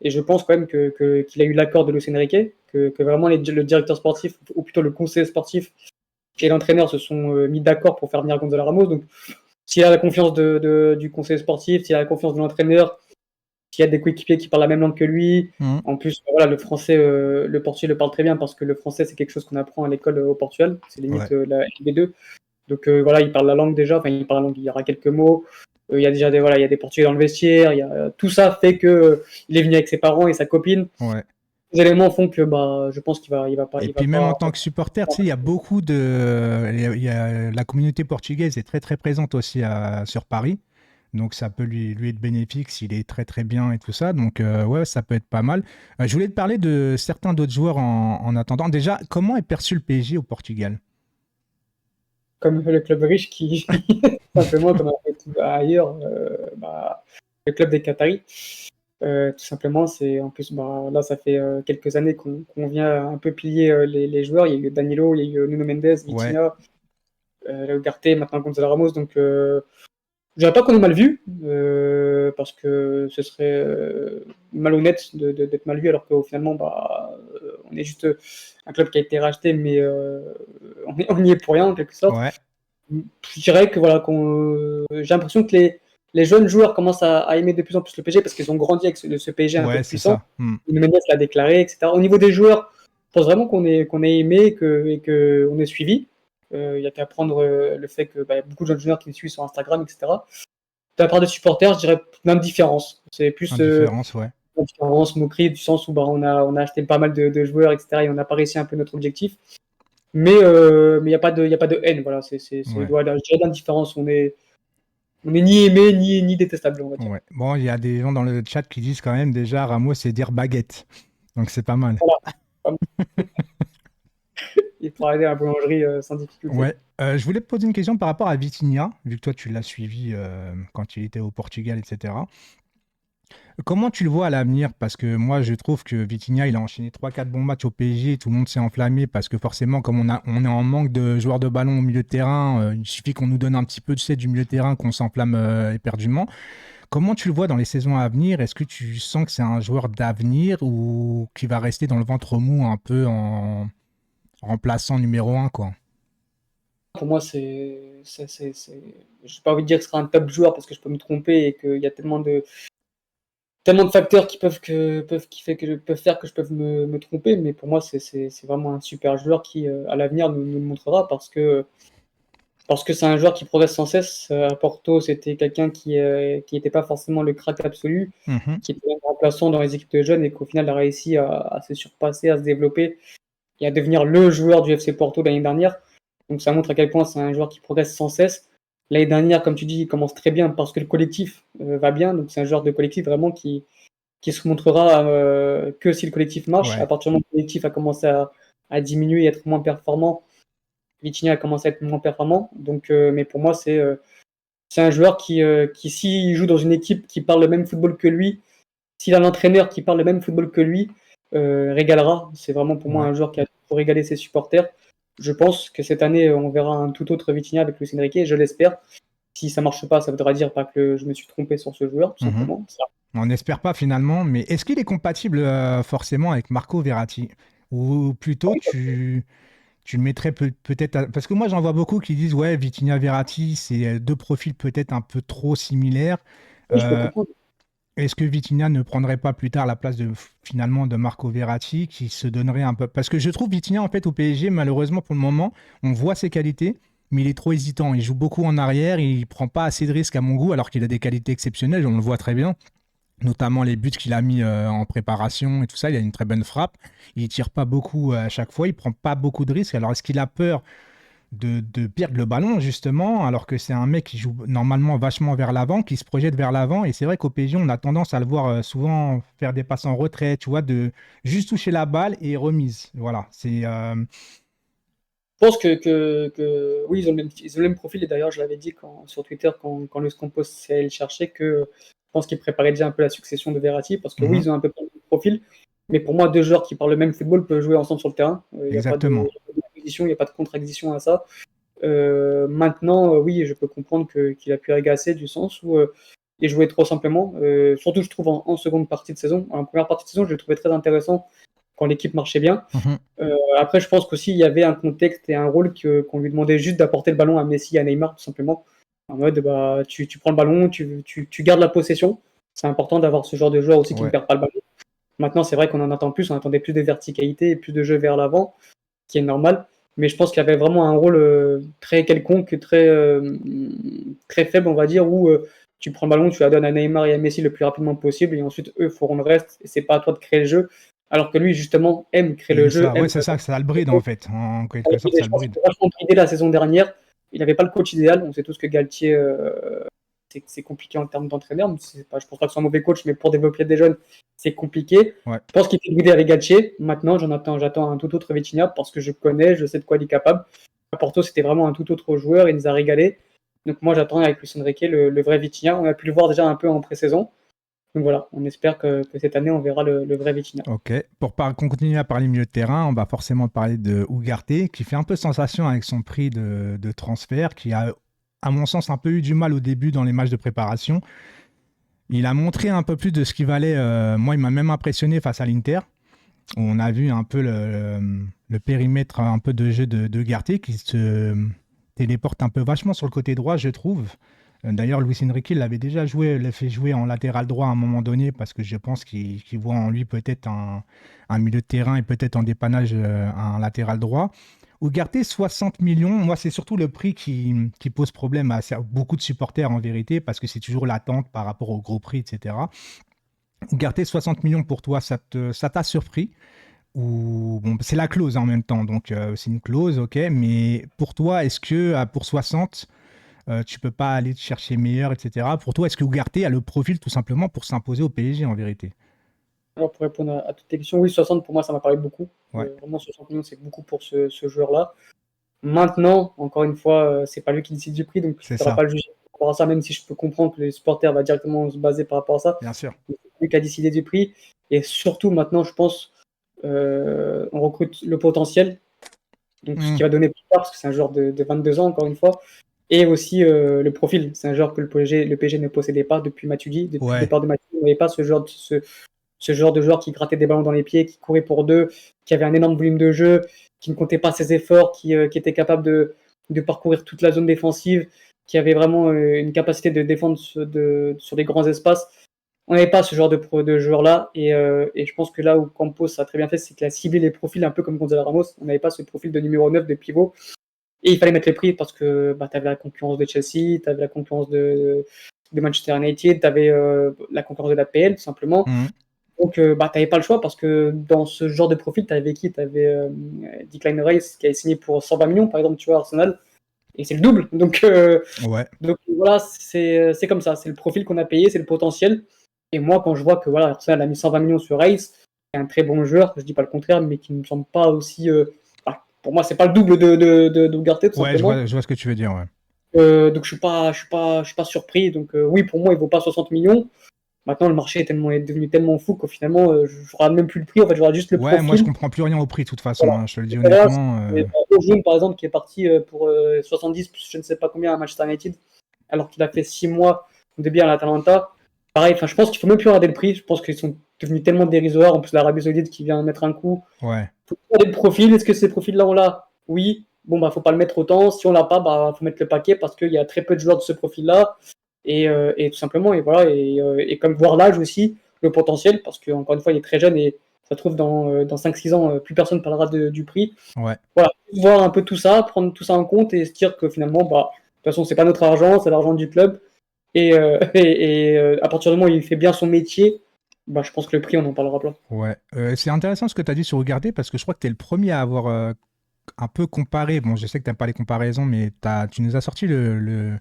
et je pense quand même qu'il a eu l'accord de Luis Enrique, que vraiment le directeur sportif, ou plutôt le conseiller sportif et l'entraîneur se sont mis d'accord pour faire venir Gonzalo Ramos. Donc, s'il a la confiance du conseiller sportif, s'il a la confiance de l'entraîneur, s'il y a des coéquipiers qui parlent la même langue que lui, mm, en plus, voilà, le français, le portugais le parle très bien parce que le français, c'est quelque chose qu'on apprend à l'école au Portugal. C'est ouais. limite la LB2. Donc voilà, il parle la langue déjà, enfin il parle la langue, il y aura quelques mots. Il y a déjà il y a des Portugais dans le vestiaire. Tout ça fait que il est venu avec ses parents et sa copine. Ouais. Les éléments font que je pense Et il va puis même en pas. tant que supporter, tu sais, il y a beaucoup de... la communauté portugaise est très très présente aussi sur Paris. Donc ça peut lui être bénéfique s'il est très très bien et tout ça. Donc ouais, ça peut être pas mal. Je voulais te parler de certains d'autres joueurs en attendant. Déjà, comment est perçu le PSG au Portugal? Comme le club riche qui simplement comme un peu tout ailleurs, le club des Qataris. Tout simplement, c'est en plus là ça fait quelques années qu'on vient un peu piller les joueurs. Il y a eu Danilo, il y a eu Nuno Mendes, Ouais, Vitinha, Ugarte, maintenant Gonzalo Ramos. Donc je dirais pas qu'on est mal vu, parce que ce serait malhonnête d'être mal vu, alors qu'au finalement, on est juste un club qui a été racheté, mais on y est pour rien en quelque sorte. ouais, Je dirais que voilà, j'ai l'impression que les jeunes joueurs commencent à aimer de plus en plus le PSG parce qu'ils ont grandi avec ce PSG un peu ouais, c'est puissant. ça. Hmm. Mendes l'a déclaré, etc. Au niveau des joueurs, je pense vraiment qu'on est aimé et qu'on est suivi. Il y a qu'à prendre le fait que y a beaucoup de jeunes joueurs qui me suivent sur Instagram, etc. De la part des supporters, je dirais l'indifférence. C'est plus Indifférence, ouais. l'indifférence, moquerie, du sens où on a acheté pas mal de joueurs, etc. et on n'a pas réussi un peu notre objectif. Mais il n'y a pas de haine. Voilà, je Ouais. dirais l'indifférence. On n'est ni aimé ni détestable, on va dire. Ouais. Bon, il y a des gens dans le chat qui disent quand même déjà Ramos, c'est dire baguette. Donc c'est pas mal. Voilà. Il pourra aller à la boulangerie sans difficulté. Ouais. Je voulais te poser une question par rapport à Vitinha, vu que toi tu l'as suivi quand il était au Portugal, etc. Comment tu le vois à l'avenir? Parce que moi, je trouve que Vitinha, il a enchaîné trois quatre bons matchs au PSG, tout le monde s'est enflammé parce que forcément, comme on est en manque de joueurs de ballon au milieu de terrain, il suffit qu'on nous donne un petit peu, tu sais, du milieu de terrain qu'on s'enflamme éperdument. Comment tu le vois dans les saisons à venir? Est-ce que tu sens que c'est un joueur d'avenir ou qui va rester dans le ventre mou un peu en remplaçant numéro un, quoi? Pour moi, j'ai pas envie de dire que ce sera un top joueur parce que je peux me tromper et qu'il y a tellement de facteurs peuvent faire que je peux me tromper, mais pour moi, c'est vraiment un super joueur qui, à l'avenir, nous le montrera parce que c'est un joueur qui progresse sans cesse. À Porto, c'était quelqu'un qui n'était pas forcément le crack absolu, Mhm. qui était un remplaçant dans les équipes de jeunes et qu'au final a réussi à se surpasser, à se développer et à devenir le joueur du FC Porto l'année dernière. Donc ça montre à quel point c'est un joueur qui progresse sans cesse. L'année dernière, comme tu dis, il commence très bien parce que le collectif va bien. Donc c'est un joueur de collectif vraiment qui se montrera que si le collectif marche. À Ouais. partir du moment où le collectif a commencé à diminuer et être moins performant, Vitinha a commencé à être moins performant. Donc, mais pour moi, c'est un joueur qui s'il joue dans une équipe qui parle le même football que lui, s'il a l'entraîneur qui parle le même football que lui, régalera. C'est vraiment pour moi Ouais. un joueur qui a pour régaler ses supporters. Je pense que cette année, on verra un tout autre Vitinha avec Luis Enrique, je l'espère. Si ça marche pas, ça voudra dire pas que je me suis trompé sur ce joueur, tout Mhm. simplement. On n'espère pas finalement, mais est-ce qu'il est compatible forcément avec Marco Verratti? Ou plutôt tu le mettrais peut-être parce que moi j'en vois beaucoup qui disent ouais Vitinha Verratti c'est deux profils peut-être un peu trop similaires. Oui, je peux Euh, comprendre. Est-ce que Vitinha ne prendrait pas plus tard la place de finalement de Marco Verratti qui se donnerait un peu parce que je trouve Vitinha en fait au PSG malheureusement pour le moment on voit ses qualités mais il est trop hésitant, il joue beaucoup en arrière, il prend pas assez de risques à mon goût alors qu'il a des qualités exceptionnelles, on le voit très bien, notamment les buts qu'il a mis en préparation et tout ça. Il a une très bonne frappe. Il tire pas beaucoup à chaque fois. Il prend pas beaucoup de risques. Alors, est-ce qu'il a peur de perdre le ballon, justement, alors que c'est un mec qui joue normalement vachement vers l'avant, qui se projette vers l'avant? Et c'est vrai qu'au PSG, on a tendance à le voir souvent faire des passes en retrait, tu vois, de juste toucher la balle et remise. Voilà. Je pense que oui, ils ont le même profil. Et d'ailleurs, je l'avais dit sur Twitter quand le Scampos s'est le chercher que je pense qu'ils préparaient déjà un peu la succession de Verratti parce que oui, Mhm, ils ont un peu le même profil. Mais pour moi, deux joueurs qui parlent le même football peuvent jouer ensemble sur le terrain. Il n'y a pas exactement. d'opposition, il n'y a pas de contre-addition à ça. Maintenant, oui, je peux comprendre qu'il a pu agacer du sens où il jouait trop simplement. Surtout, je trouve en seconde partie de saison. En première partie de saison, je le trouvais très intéressant quand l'équipe marchait bien. Mhm, Après, je pense qu'aussi il y avait un contexte et un rôle qu'on lui demandait juste d'apporter le ballon à Messi et à Neymar, tout simplement. En mode, bah, tu prends le ballon, tu gardes la possession. C'est important d'avoir ce genre de joueur aussi qui ne ouais. perd pas le ballon. Maintenant, c'est vrai qu'on en attend plus, on attendait plus de verticalité et plus de jeu vers l'avant, qui est normal. Mais je pense qu'il y avait vraiment un rôle très quelconque, très faible, on va dire, où tu prends le ballon, tu la donnes à Neymar et à Messi le plus rapidement possible, et ensuite eux feront le reste, et c'est pas à toi de créer le jeu. Alors que lui, justement, aime créer le Et jeu, ça, ouais, aime. c'est ça, ça le bride en fait. En quelque sorte, Je ça le pense qu'il bride. a vachement bridé la saison dernière. Il n'avait pas le coach idéal. On sait tous que Galtier, c'est compliqué en termes d'entraîneur. Pas, je pense pas que ce soit un mauvais coach, mais pour développer des jeunes, c'est compliqué. Ouais. Je pense qu'il était bridé avec Galtier. Maintenant, j'attends un tout autre Vitinha parce que je connais, je sais de quoi il est capable. À Porto, c'était vraiment un tout autre joueur. Il nous a régalé. Donc moi, j'attends avec Luis Enrique le vrai Vitinha. On a pu le voir déjà un peu en pré-saison. Donc voilà, on espère que cette année, on verra le vrai Vitinha. Ok. Pour continuer à parler milieu de terrain, on va forcément parler de Ugarte, qui fait un peu sensation avec son prix de transfert, qui a, à mon sens, un peu eu du mal au début dans les matchs de préparation. Il a montré un peu plus de ce qu'il valait. Moi, il m'a même impressionné face à l'Inter, où on a vu un peu le périmètre un peu de jeu de Ugarte, qui se téléporte un peu vachement sur le côté droit, je trouve. D'ailleurs, Luis Enrique l'avait déjà joué, l'a fait jouer en latéral droit à un moment donné parce que je pense qu'il voit en lui peut-être un milieu de terrain et peut-être en dépannage un latéral droit. Ugarte, 60 millions, moi c'est surtout le prix qui pose problème à beaucoup de supporters en vérité parce que c'est toujours l'attente par rapport au gros prix, etc. Ugarte, 60 millions pour toi, ça t'a surpris? Ou bon, c'est la clause en même temps, donc c'est une clause, ok, mais pour toi, est-ce que pour 60 tu peux pas aller te chercher meilleur, etc. Pour toi, est-ce que Ugarte a le profil tout simplement pour s'imposer au PSG en vérité? Alors, pour répondre à toutes tes questions, oui, 60 pour moi, ça m'a paru beaucoup. Ouais, Vraiment, 60 millions, c'est beaucoup pour ce joueur-là. Maintenant, encore une fois, c'est pas lui qui décide du prix, donc je ne c'est pourrais ça, pas le juger par rapport à ça, même si je peux comprendre que les supporters vont directement se baser par rapport à ça. bien sûr. C'est lui qui a décidé du prix. Et surtout, maintenant, je pense, on recrute le potentiel, donc ce Hmm. qui va donner plus tard, parce que c'est un joueur de 22 ans, encore une fois, et aussi le profil. C'est un joueur que le PSG ne possédait pas depuis Matuidi. Depuis le Ouais, départ de Matuidi, on n'avait pas ce genre de joueur qui grattait des ballons dans les pieds, qui courait pour deux, qui avait un énorme volume de jeu, qui ne comptait pas ses efforts, qui était capable de parcourir toute la zone défensive, qui avait vraiment une capacité de défendre sur des grands espaces. On n'avait pas ce genre de joueur-là. Et je pense que là où Campos a très bien fait, c'est qu'il a ciblé les profils un peu comme Gonzalo Ramos. On n'avait pas ce profil de numéro 9 de pivot. Et il fallait mettre les prix parce que bah, tu avais la concurrence de Chelsea, tu avais la concurrence de Manchester United, tu avais la concurrence de la PL, tout simplement. hmm. Donc, bah, tu n'avais pas le choix parce que dans ce genre de profil, tu avais qui? Tu avais Declan Rice qui a signé pour 120 millions, par exemple, tu vois, Arsenal, et c'est le double. Ouais. Donc voilà, c'est comme ça. C'est le profil qu'on a payé, c'est le potentiel. Et moi, quand je vois que voilà, Arsenal a mis 120 millions sur Rice, c'est un très bon joueur, je dis pas le contraire, mais qui ne me semble pas aussi. Bah, pour moi, c'est pas le double de Ugarte, tout Ouais, simplement. je vois ce que tu veux dire, ouais. Donc je suis pas surpris. Donc oui, pour moi, il vaut pas 60 millions. Maintenant, le marché est devenu tellement fou qu'au finalement, je ne regarde même plus le prix. En fait, je regarde juste le Ouais, moi je profil. comprends plus rien au prix de toute façon, Voilà. hein, je te le dis Donc là, honnêtement. c'est Ozil, par exemple, qui est parti pour 70 plus je ne sais pas combien à Manchester United, alors qu'il a fait 6 mois de bien à l'Atalanta. Pareil, je pense qu'il ne faut même plus regarder le prix. Je pense qu'ils sont devenus tellement dérisoires. En plus, l'Arabie Saoudite qui vient mettre un coup. Ouais, Il faut regarder le profil. Est-ce que ces profils-là, on l'a? Oui. Bon, bah, faut pas le mettre autant. Si on l'a pas, bah, faut mettre le paquet parce qu'il y a très peu de joueurs de ce profil-là. Et tout simplement, et voilà. Et comme voir l'âge aussi, le potentiel, parce qu'encore une fois, il est très jeune et ça se trouve dans 5-6 ans, plus personne parlera du prix. ouais. Voilà, voir un peu tout ça, prendre tout ça en compte et se dire que finalement, bah, de toute façon, c'est pas notre argent, c'est l'argent du club. Et à partir du moment où il fait bien son métier, bah, je pense que le prix, on n'en parlera pas. Ouais, c'est intéressant ce que tu as dit sur Regarder parce que je crois que tu es le premier à avoir un peu comparé. Bon, je sais que tu n'aimes pas les comparaisons, mais tu nous as sorti le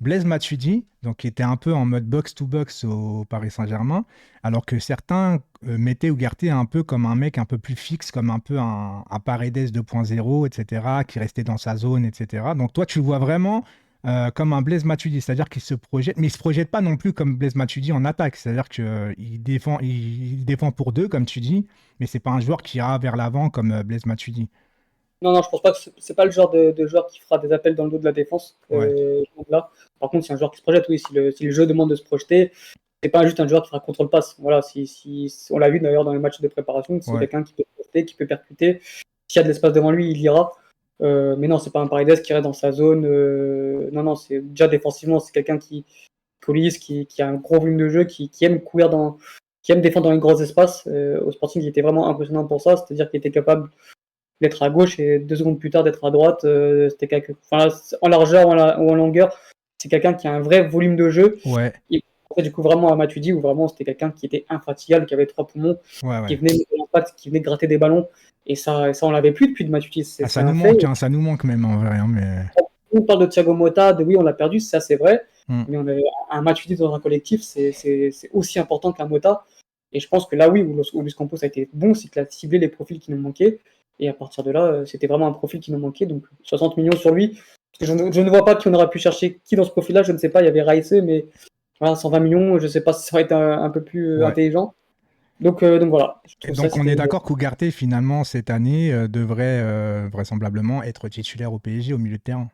Blaise Matuidi, donc qui était un peu en mode box-to-box au Paris Saint-Germain, alors que certains mettaient Ugarte un peu comme un mec un peu plus fixe, comme un peu un Paredes 2.0, etc., qui restait dans sa zone, etc. Donc toi, tu le vois vraiment comme un Blaise Matuidi, c'est-à-dire qu'il se projette, mais il se projette pas non plus comme Blaise Matuidi en attaque, c'est-à-dire qu'il défend pour deux, comme tu dis, mais c'est pas un joueur qui ira vers l'avant comme Blaise Matuidi. Non, non, je pense pas que c'est pas le genre de joueur qui fera des appels dans le dos de la défense. Ouais, Là. Par contre, c'est un joueur qui se projette, oui. Si le jeu demande de se projeter, c'est pas juste un joueur qui fera contrôle-passe. Voilà, on l'a vu d'ailleurs dans les matchs de préparation, c'est ouais, quelqu'un qui peut se projeter, qui peut percuter. S'il y a de l'espace devant lui, il ira. Mais non, c'est pas un Paredes qui reste dans sa zone. Non, non, c'est déjà défensivement, c'est quelqu'un qui police, qui a un gros volume de jeu, qui aime courir qui aime défendre dans les gros espaces. Au Sporting, il était vraiment impressionnant pour ça, c'est-à-dire qu'il était capable d'être à gauche et 2 secondes plus tard d'être à droite. C'était enfin, en largeur ou en longueur, c'est quelqu'un qui a un vrai volume de jeu. ouais, Et du coup, vraiment à Matuidi, où vraiment c'était quelqu'un qui était infatigable, qui avait 3 poumons, ouais, qui ouais. venait de l'impact, qui venait de gratter des ballons. Et ça on l'avait plus depuis de Matuidi, c'est Ah, ça c'est nous un fait. manque, hein, ça nous manque même en vrai, hein, mais. On parle de Thiago Motta, de oui, on l'a perdu, ça c'est vrai, Hmm. mais on avait un Matuidi dans un collectif, c'est aussi important qu'un Motta. Et je pense que là, oui, où Luis Campos a été bon, c'est qu'il a ciblé les profils qui nous manquaient. Et à partir de là, c'était vraiment un profil qui nous manquait. Donc 60 millions sur lui. Je ne vois pas qui on aurait pu chercher qui dans ce profil-là. Je ne sais pas, il y avait Raïse, mais voilà, 120 millions, je ne sais pas si ça aurait été un peu plus Ouais. intelligent. Donc voilà, je Et trouve ça donc on est c'était. d'accord qu'Ugarte, finalement, cette année, devrait vraisemblablement être titulaire au PSG au milieu de terrain.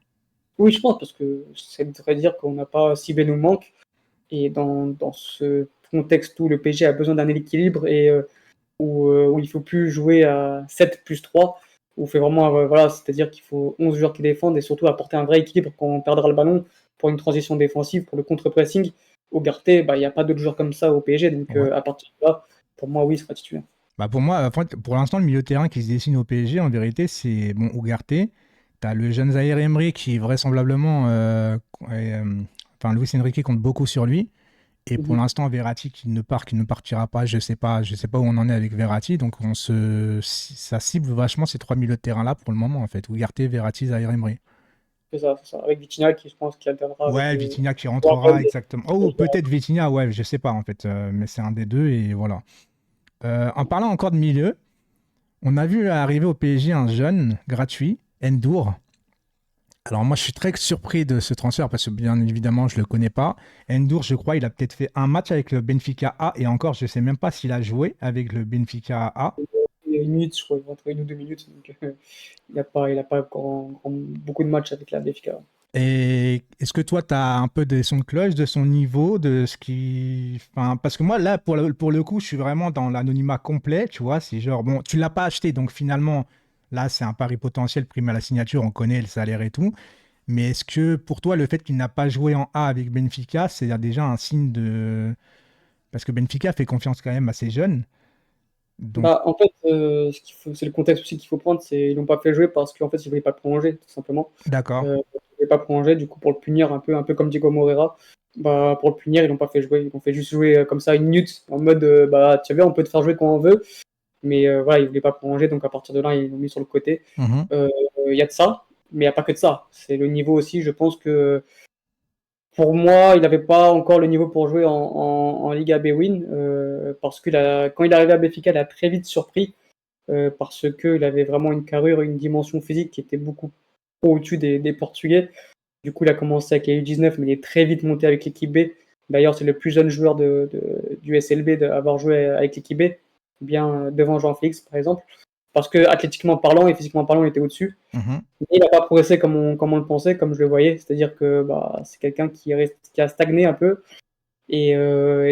Oui, je pense, parce que ça voudrait dire qu'on n'a pas ciblé nos manques. Et dans ce contexte où le PSG a besoin d'un équilibre et où il ne faut plus jouer à 7 plus 3, où il fait vraiment, voilà, c'est-à-dire qu'il faut 11 joueurs qui défendent et surtout apporter un vrai équilibre quand on perdra le ballon pour une transition défensive, pour le contre-pressing. Au Ugarte, bah, il n'y a pas d'autres joueurs comme ça au PSG, donc Ouais. à partir de là, pour moi, oui, il sera titulaire. Bah pour moi, en fait, pour l'instant, le milieu de terrain qui se dessine au PSG, en vérité, c'est bon, Ugarte. Tu as le jeune Zaïre Emery qui vraisemblablement. Enfin, Luis Enrique compte beaucoup sur lui. Et pour Mhm. l'instant, Verratti qui ne partira pas, je sais pas où on en est avec Verratti. Donc ça cible vachement ces trois milieux de terrain là pour le moment en fait. Ugarte, Verratti, Zaïre Emery. C'est ça, c'est ça. Avec Vitinha qui, je pense, qui alternera avec Ouais, Vitinha qui rentrera, Warren. exactement. Oh, peut-être Vitinha, ouais, je sais pas en fait, mais c'est un des deux et voilà. En parlant encore de milieu, on a vu arriver au PSG un jeune gratuit, Ndour. Alors moi, je suis très surpris de ce transfert parce que bien évidemment, je le connais pas. Ndour, je crois, il a peut-être fait un match avec le Benfica A et encore, je sais même pas s'il a joué avec le Benfica A. Il y a une minute, je crois, entre 1 ou 2 minutes. Donc, il a pas beaucoup de matchs avec la BFK. Et est-ce que toi, tu as un peu des sons de cloche de son niveau, de ce qui... Enfin, parce que moi, là, pour le coup, je suis vraiment dans l'anonymat complet, tu vois. C'est genre, bon, tu l'as pas acheté, donc finalement, là, c'est un pari potentiel, prime à la signature, on connaît le salaire et tout. Mais est-ce que pour toi, le fait qu'il n'a pas joué en A avec Benfica, c'est déjà un signe de... Parce que Benfica fait confiance quand même à ses jeunes. Donc, Bah, en fait, c'est le contexte aussi qu'il faut prendre, c'est ils l'ont pas fait jouer parce qu'en fait, ils voulaient pas le prolonger, tout simplement. d'accord. Ils voulaient pas prolonger, du coup, pour le punir, un peu comme Diego Moreira, bah, pour le punir, ils l'ont pas fait jouer. Ils l'ont fait juste jouer comme ça 1 minute, en mode, bah, tu vois, on peut te faire jouer quand on veut, mais voilà, ils voulaient pas prolonger, donc à partir de là, ils l'ont mis sur le côté. Mhm. Il y a de ça, mais il n'y a pas que de ça. C'est le niveau aussi, je pense que pour moi, il n'avait pas encore le niveau pour jouer en Liga B-Win, parce que quand il est arrivé à Benfica, il a très vite surpris, parce qu'il avait vraiment une carrure, une dimension physique qui était beaucoup au-dessus des Portugais. Du coup, il a commencé avec les U19, mais il est très vite monté avec l'équipe B. D'ailleurs, c'est le plus jeune joueur du SLB d'avoir joué avec l'équipe B, bien devant Jean-Félix, par exemple. Parce que athlétiquement parlant et physiquement parlant, il était au-dessus. Mhm. Mais il n'a pas progressé comme on le pensait, comme je le voyais. C'est-à-dire que bah, c'est quelqu'un qui a stagné un peu. Et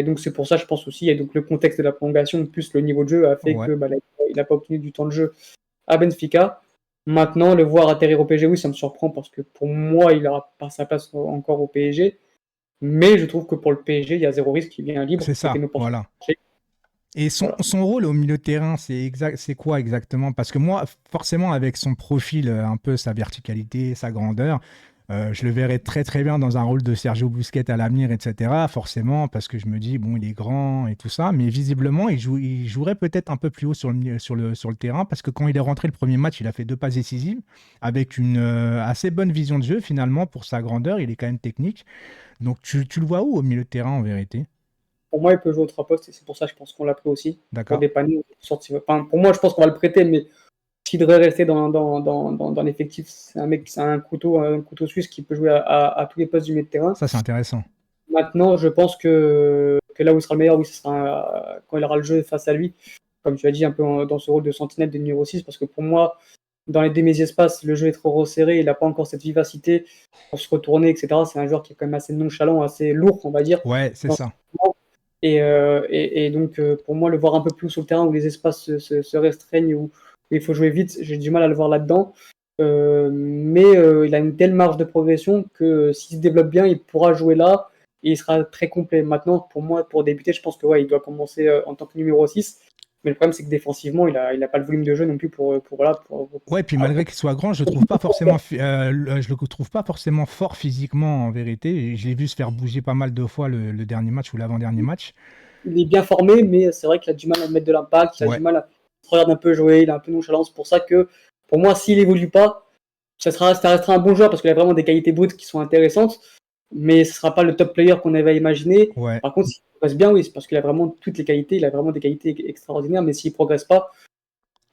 donc, c'est pour ça, je pense aussi, et donc le contexte de la prolongation, plus le niveau de jeu, a fait Ouais, que bah, il n'a pas obtenu du temps de jeu à Benfica. Maintenant, le voir atterrir au PSG, oui, ça me surprend parce que pour moi, il n'aura pas sa place encore au PSG. Mais je trouve que pour le PSG, il y a zéro risque, il vient libre. c'est C'était une ça, opportunité. voilà. Et Voilà. son rôle au milieu de terrain, c'est quoi exactement? Parce que moi, forcément, avec son profil, un peu sa verticalité, sa grandeur, je le verrais très très bien dans un rôle de Sergio Busquets à l'avenir, etc. Forcément, parce que je me dis, bon, il est grand et tout ça, mais visiblement, il jouerait peut-être un peu plus haut sur le terrain, parce que quand il est rentré le premier match, il a fait 2 passes décisives, avec une assez bonne vision de jeu finalement pour sa grandeur, il est quand même technique. Donc tu le vois où au milieu de terrain en vérité? Pour moi, il peut jouer aux 3 postes et c'est pour ça, je pense qu'on l'a pris aussi pour D'accord? dépanner. Enfin, pour moi, je pense qu'on va le prêter, mais s'il devrait rester dans l'effectif, c'est un mec, c'est un couteau suisse qui peut jouer à tous les postes du milieu de terrain. Ça, c'est intéressant. Maintenant, je pense que là où il sera le meilleur, oui, ce sera quand il aura le jeu face à lui, comme tu as dit, un peu dans ce rôle de sentinelle de numéro 6, parce que pour moi, dans les demi-espaces, le jeu est trop resserré, il n'a pas encore cette vivacité pour se retourner, etc. C'est un joueur qui est quand même assez nonchalant, assez lourd, on va dire. Ouais, c'est Dans ça. et donc, pour moi, le voir un peu plus sur le terrain où les espaces se restreignent, où il faut jouer vite, j'ai du mal à le voir là-dedans. Mais il a une telle marge de progression que s'il se développe bien, il pourra jouer là et il sera très complet. Maintenant, pour moi, pour débuter, je pense que ouais, il doit commencer en tant que numéro 6. Mais le problème, c'est que défensivement, il a pas le volume de jeu non plus Ouais, puis avoir- malgré qu'il soit grand, je le trouve pas forcément, je le trouve pas forcément fort physiquement en vérité. Je l'ai vu se faire bouger pas mal de fois le dernier match ou l'avant-dernier match. il est bien formé, mais c'est vrai qu'il a du mal à mettre de l'impact, il a du Ouais, mal à se regarder un peu jouer, il a un peu nonchalant. C'est pour ça que, pour moi, s'il évolue pas, ça restera un bon joueur parce qu'il a vraiment des qualités brutes qui sont intéressantes, mais ce ne sera pas le top player qu'on avait imaginé. ouais. Par contre, s'il progresse bien, oui, c'est parce qu'il a vraiment toutes les qualités, il a vraiment des qualités extraordinaires, mais s'il ne progresse pas,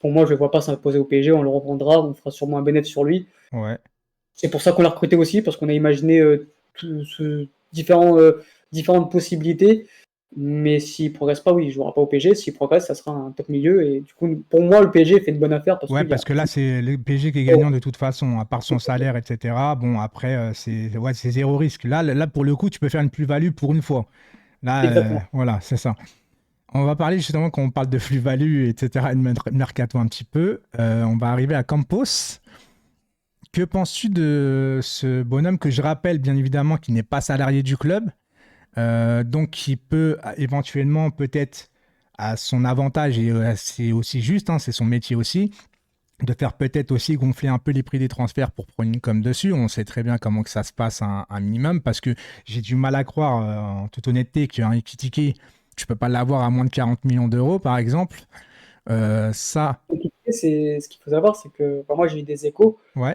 pour moi, je ne le vois pas s'imposer au PSG, on le reprendra, on fera sûrement un bénéfice sur lui. Ouais. C'est pour ça qu'on l'a recruté aussi, parce qu'on a imaginé différentes possibilités. Mais s'il ne progresse pas, oui, il ne jouera pas au PSG. S'il progresse, ça sera un top milieu. Et du coup, pour moi, le PSG fait une bonne affaire parce Ouais, qu'il y parce a. que là, c'est le PSG qui est gagnant de toute façon, à part son salaire, etc. Bon, après, c'est zéro risque. Là, pour le coup, tu peux faire une plus-value pour une fois. Là, Exactement. voilà, c'est ça. On va parler justement, quand on parle de plus-value, etc., et de mercato un petit peu, on va arriver à Campos. Que penses-tu de ce bonhomme que je rappelle, bien évidemment, qui n'est pas salarié du club, donc qui peut éventuellement, peut-être, à son avantage, et c'est aussi juste, hein, c'est son métier aussi, de faire peut-être aussi gonfler un peu les prix des transferts pour prendre une com dessus. On sait très bien comment que ça se passe un minimum, parce que j'ai du mal à croire, en toute honnêteté, qu'un Ekitike, tu peux pas l'avoir à moins de 40 millions d'euros, par exemple. Ça, ce qu'il faut savoir, c'est que moi j'ai eu des échos, Ouais.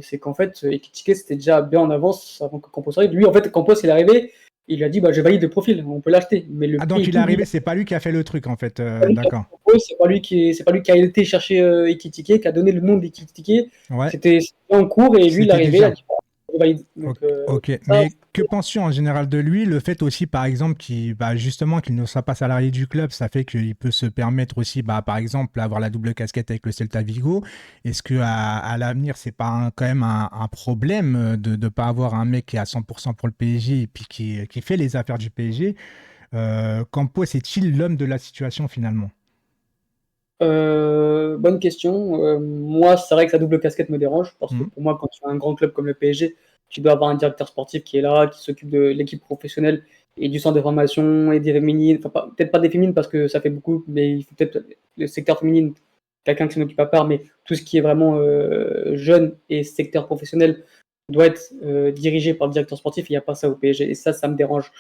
c'est qu'en fait, Ekitike c'était déjà bien en avance avant que Campos arrive. Lui, en fait, Campos, il est arrivé, il lui a dit bah, je valide le profil, on peut l'acheter. Mais le Ah, prix donc et il est tout, lui, arrivé, c'est pas lui qui a fait le truc, en fait. c'est pas lui qui a fait D'accord. le propos, c'est pas lui qui a été chercher Ekitike, qui a donné le nom d'Ekitike. Ouais, C'était en cours et lui, il est c'était arrivé, il a déjà. dit bah, je valide. Ok, Donc, ok. ça, Mais que penses-tu en général de lui? Le fait aussi, par exemple, justement, qu'il ne soit pas salarié du club, ça fait qu'il peut se permettre aussi, par exemple, avoir la double casquette avec le Celta Vigo. Est-ce que à l'avenir, c'est pas quand même un problème de ne pas avoir un mec qui est à 100% pour le PSG et puis qui fait les affaires du PSG? Campos est-il l'homme de la situation finalement? bonne question. Moi, c'est vrai que sa double casquette me dérange parce que Hmm. pour moi, quand tu as un grand club comme le PSG, tu dois avoir un directeur sportif qui est là, qui s'occupe de l'équipe professionnelle et du centre de formation et des féminines. Enfin, peut-être pas des féminines parce que ça fait beaucoup, mais il faut peut-être le secteur féminine, quelqu'un qui s'en occupe à part, mais tout ce qui est vraiment jeune et secteur professionnel doit être dirigé par le directeur sportif. Il n'y a pas ça au PSG et ça me dérange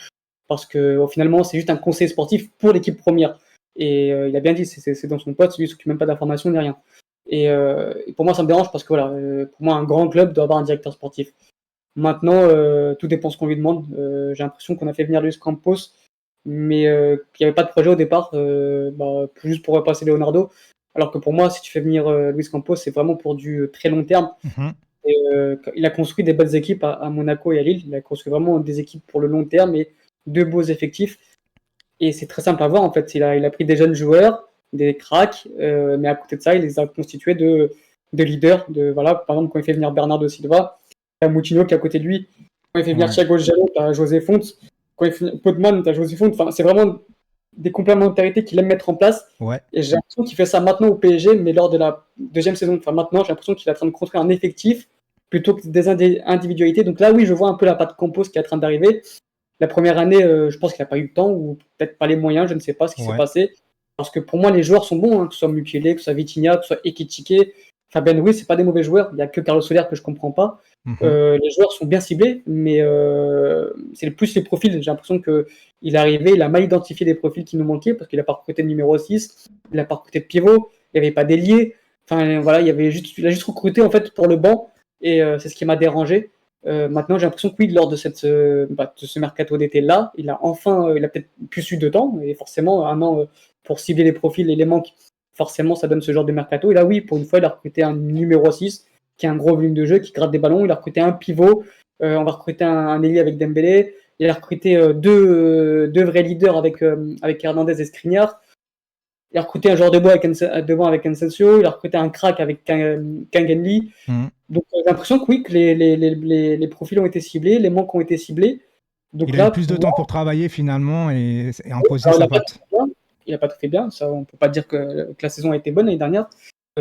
parce que finalement, c'est juste un conseil sportif pour l'équipe première. Et il a bien dit, c'est dans son poste, lui, il s'occupe même pas d'informations ni rien. Et pour moi, ça me dérange parce que voilà, pour moi, un grand club doit avoir un directeur sportif. Maintenant, tout dépend ce qu'on lui demande. J'ai l'impression qu'on a fait venir Luis Campos, mais qu'il n'y avait pas de projet au départ, juste pour repasser Leonardo. Alors que pour moi, si tu fais venir Luis Campos, c'est vraiment pour du très long terme. Mhm. Et, il a construit des bonnes équipes à Monaco et à Lille. Il a construit vraiment des équipes pour le long terme et de beaux effectifs. Et c'est très simple à voir en fait. Il a pris des jeunes joueurs, des cracks, mais à côté de ça, il les a constitués de leaders. Voilà, par exemple, quand il fait venir Bernardo Silva, t'as Moutinho qui est à côté de lui. Quand il fait venir Ouais, Thiago Giallo, t'as José Font. Quand il fait Podman, t'as José Font. Enfin, c'est vraiment des complémentarités qu'il aime mettre en place. ouais. Et j'ai l'impression qu'il fait ça maintenant au PSG, mais lors de la deuxième saison. Enfin, maintenant, j'ai l'impression qu'il est en train de construire un effectif plutôt que des individualités. Donc là, oui, je vois un peu la patte Campos qui est en train d'arriver. La première année, je pense qu'il n'a pas eu le temps ou peut-être pas les moyens, je ne sais pas ce qui s'est Ouais. passé. Parce que pour moi, les joueurs sont bons, hein, que ce soit Mukiele, que ce soit Vitinha, que ce soit Ekitike, Fabien Ruiz, c'est pas des mauvais joueurs. Il n'y a que Carlos Soler que je comprends pas. Mhm. Les joueurs sont bien ciblés, mais c'est plus les profils. J'ai l'impression qu'il est arrivé, il a mal identifié des profils qui nous manquaient parce qu'il n'a pas recruté de numéro 6, il n'a pas recruté de pivot, il n'y avait pas d'ailier. Enfin voilà, il a juste recruté en fait pour le banc et c'est ce qui m'a dérangé. Maintenant, j'ai l'impression que oui, lors de de ce mercato d'été-là, il a peut-être plus eu de temps, et forcément, un an pour cibler les profils et les manques, forcément, ça donne ce genre de mercato. Et là, oui, pour une fois, il a recruté un numéro 6 qui a un gros volume de jeu, qui gratte des ballons. Il a recruté un pivot, on va recruter un ailier avec Dembélé. Il a recruté deux vrais leaders avec Hernandez et Skriniar. Il a recruté un joueur devant avec Ensensio. Il a recruté un crack avec Kangenli. Mhm. Donc j'ai l'impression que oui, que les profils ont été ciblés, les manques ont été ciblés. Donc Il a eu là, plus de pour temps moi, pour travailler finalement et imposer alors, sa patte. il n'a pas tout fait bien. Ça, on ne peut pas dire que la saison a été bonne l'année dernière.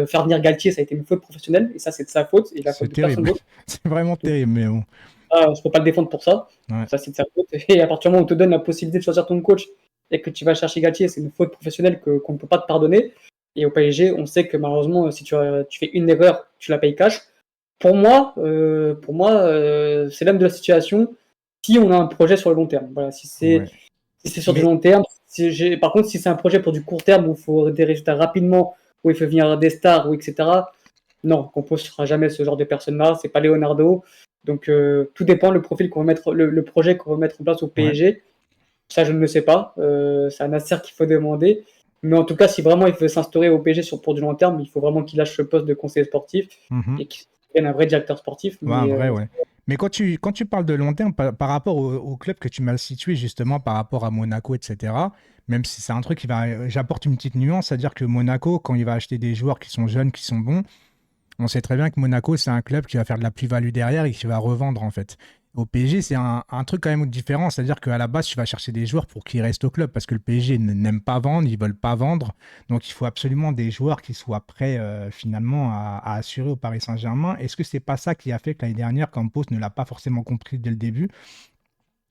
Faire venir Galtier, ça a été une faute professionnelle, et ça, c'est de sa faute, et la C'est faute de personne terrible. d'autre. C'est vraiment Donc, terrible, mais bon. je ne peux pas le défendre pour ça. Ouais. Ça, c'est de sa faute. Et à partir du moment où on te donne la possibilité de choisir ton coach et que tu vas chercher Galtier, c'est une faute professionnelle qu'on ne peut pas te pardonner. Et au PSG, on sait que malheureusement, si tu fais une erreur, tu la payes cash. Pour moi, c'est l'homme de la situation si on a un projet sur le long terme. Voilà, Ouais. si c'est sur du Mais long terme. Par contre, si c'est un projet pour du court terme où il faut des résultats rapidement, où il faut venir des stars, ou etc., non, Compos ne sera jamais ce genre de personne-là. C'est pas Leonardo. Donc, tout dépend le profil qu'on va mettre, le projet qu'on va mettre en place au ouais. PSG. Ça, je ne le sais pas. C'est à Nasser qu'il faut demander. Mais en tout cas, si vraiment il veut s'instaurer au PSG pour du long terme, il faut vraiment qu'il lâche ce poste de conseiller sportif Mhm. et qu'il devienne un vrai directeur sportif. Ouais, en Mais vrai, ouais. Mais quand tu parles de long terme, par rapport au club que tu m'as situé, justement, par rapport à Monaco, etc., même si c'est un truc qui va. J'apporte une petite nuance, c'est-à-dire que Monaco, quand il va acheter des joueurs qui sont jeunes, qui sont bons, on sait très bien que Monaco, c'est un club qui va faire de la plus-value derrière et qui va revendre, en fait. Au PSG, c'est un truc quand même différent, c'est-à-dire qu'à la base, tu vas chercher des joueurs pour qu'ils restent au club parce que le PSG n'aime pas vendre, ils veulent pas vendre. Donc, il faut absolument des joueurs qui soient prêts finalement à assurer au Paris Saint-Germain. Est-ce que c'est pas ça qui a fait que l'année dernière, Campos ne l'a pas forcément compris dès le début?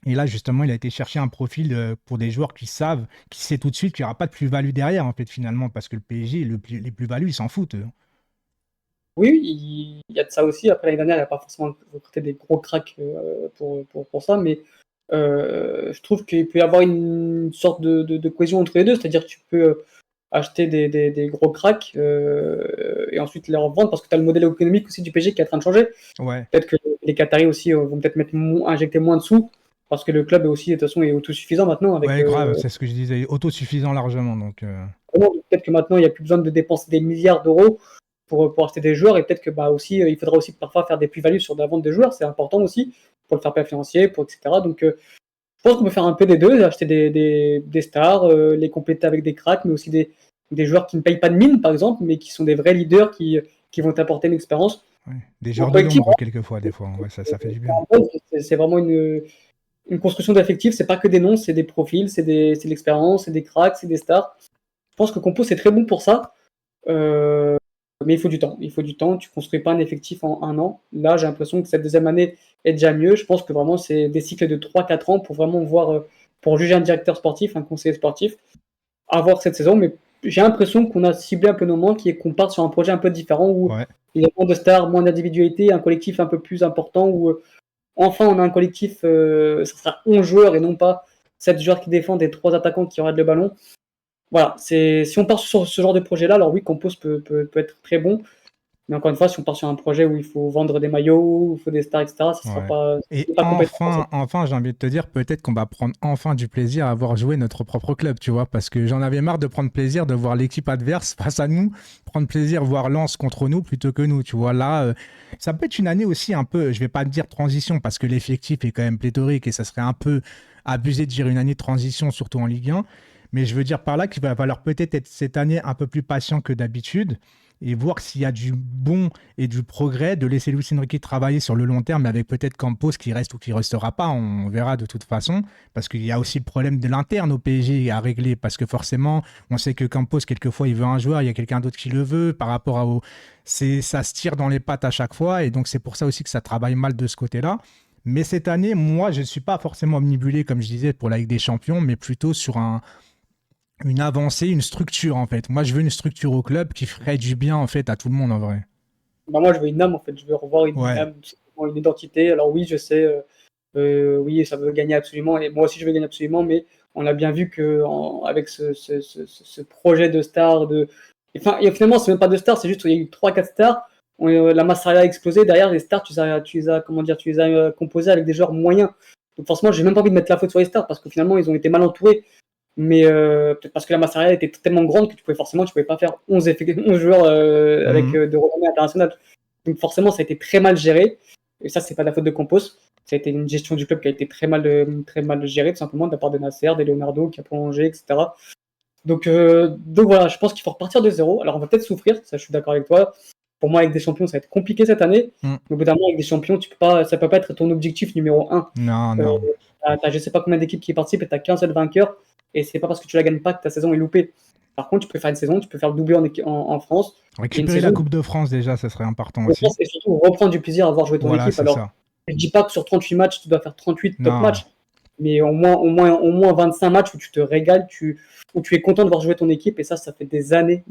Et là, justement, il a été chercher un profil pour des joueurs qui savent, qui sait tout de suite qu'il n'y aura pas de plus-value derrière, en fait, finalement, parce que le PSG, les plus-values, ils s'en foutent, eux. oui, il y a de ça aussi. Après, l'année dernière, il n'a pas forcément recruté des gros cracks pour ça, mais je trouve qu'il peut y avoir une sorte de cohésion entre les deux. C'est-à-dire que tu peux acheter des gros cracks et ensuite les revendre parce que tu as le modèle économique aussi du PSG qui est en train de changer. Ouais. Peut-être que les Qataris aussi vont peut-être injecter moins de sous parce que le club est aussi, de toute façon, est autosuffisant maintenant avec Ouais, grave, c'est ce que je disais, autosuffisant largement. Donc, peut-être que maintenant il n'y a plus besoin de dépenser des milliards d'euros pour acheter des joueurs et peut-être que aussi il faudra aussi parfois faire des plus-values sur la vente de joueurs, c'est important aussi pour le fair play financier, etc. Donc je pense qu'on peut faire un peu des deux, acheter des stars, les compléter avec des cracks, mais aussi des joueurs qui ne payent pas de mine par exemple, mais qui sont des vrais leaders qui vont t'apporter une expérience. ouais. Des En joueurs de collectif, l'ombre, quelquefois, des fois. Ouais, ça fait du bien. c'est vraiment une construction d'effectifs, c'est pas que des noms, c'est des profils, c'est de l'expérience, c'est des cracks, c'est des stars. Je pense que Compo c'est très bon pour ça. Mais il faut du temps. Il faut du temps. Tu ne construis pas un effectif en un an. Là, j'ai l'impression que cette deuxième année est déjà mieux. Je pense que vraiment, c'est des cycles de 3-4 ans pour vraiment voir, pour juger un directeur sportif, un conseiller sportif, avoir cette saison. Mais j'ai l'impression qu'on a ciblé un peu nos manques et qu'on part sur un projet un peu différent où Ouais. il y a moins de stars, moins d'individualité, un collectif un peu plus important où enfin on a un collectif, ça sera 11 joueurs et non pas 7 joueurs qui défendent et 3 attaquants qui auraient le ballon. Voilà, si on part sur ce genre de projet-là, alors oui, Campos peut être très bon. Mais encore une fois, si on part sur un projet où il faut vendre des maillots, où il faut des stars, etc., ça sera Ouais. pas, Et c'est pas compétent. enfin, j'ai envie de te dire, peut-être qu'on va prendre enfin du plaisir à voir jouer notre propre club, tu vois, parce que j'en avais marre de prendre plaisir de voir l'équipe adverse face à nous, prendre plaisir voir Lens contre nous plutôt que nous, tu vois. Là, ça peut être une année aussi un peu, je vais pas te dire transition, parce que l'effectif est quand même pléthorique et ça serait un peu abusé de dire une année de transition, surtout en Ligue 1. Mais je veux dire par là qu'il va falloir peut-être être cette année un peu plus patient que d'habitude et voir s'il y a du bon et du progrès, de laisser Luis Enrique travailler sur le long terme avec peut-être Campos qui reste ou qui restera pas, on verra de toute façon, parce qu'il y a aussi le problème de l'interne au PSG à régler, parce que forcément, on sait que Campos, quelquefois, il veut un joueur, il y a quelqu'un d'autre qui le veut, par rapport ça se tire dans les pattes à chaque fois, et donc c'est pour ça aussi que ça travaille mal de ce côté-là. Mais cette année, moi, je ne suis pas forcément omnibulé, comme je disais, pour la Ligue des Champions, mais plutôt sur une avancée, une structure en fait. Moi, je veux une structure au club qui ferait du bien en fait à tout le monde en vrai. Bah, moi, je veux une âme, en fait. Je veux revoir une Ouais, âme, une identité. Alors oui, je sais, oui, ça veut gagner absolument. Et moi aussi, je veux gagner absolument. Mais on a bien vu que avec ce projet de star, enfin, et finalement, c'est même pas de star, c'est juste qu'il y a eu 3-4 stars. La masse salariale a explosé. Derrière, les stars, comment dire, tu les as composés avec des joueurs moyens. Donc forcément, j'ai même pas envie de mettre la faute sur les stars parce que finalement, ils ont été mal entourés. Mais peut-être parce que la masse salariale était tellement grande que tu pouvais pas faire 11 joueurs avec mhm. de renommée internationale. Donc forcément, ça a été très mal géré. Et ça, c'est pas de la faute de Campos. Ça a été une gestion du club qui a été très mal gérée, tout simplement, de la part de Nasser, de Leonardo qui a prolongé, etc. Donc voilà, je pense qu'il faut repartir de zéro. Alors on va peut-être souffrir, ça je suis d'accord avec toi. Pour moi, avec des champions, ça va être compliqué cette année. Mm. Mais au bout d'un moment, avec des champions, ça peut pas être ton objectif numéro un. Non, Euh, non. je sais pas combien d'équipes qui participent et tu n'as qu'un seul vainqueur. Et c'est pas parce que tu la gagnes pas que ta saison est loupée. Par contre, tu peux faire une saison, tu peux faire le doublé en France. Et une Récupérer la saison, Coupe de France déjà, ça serait important je aussi. pense, et surtout reprendre du plaisir à voir jouer ton Voilà, équipe. c'est Alors, ça. je dis pas que sur 38 matchs, tu dois faire 38 top Non. matchs, mais au moins 25 matchs où tu te régales, où tu es content de voir jouer ton équipe. Et ça fait des années.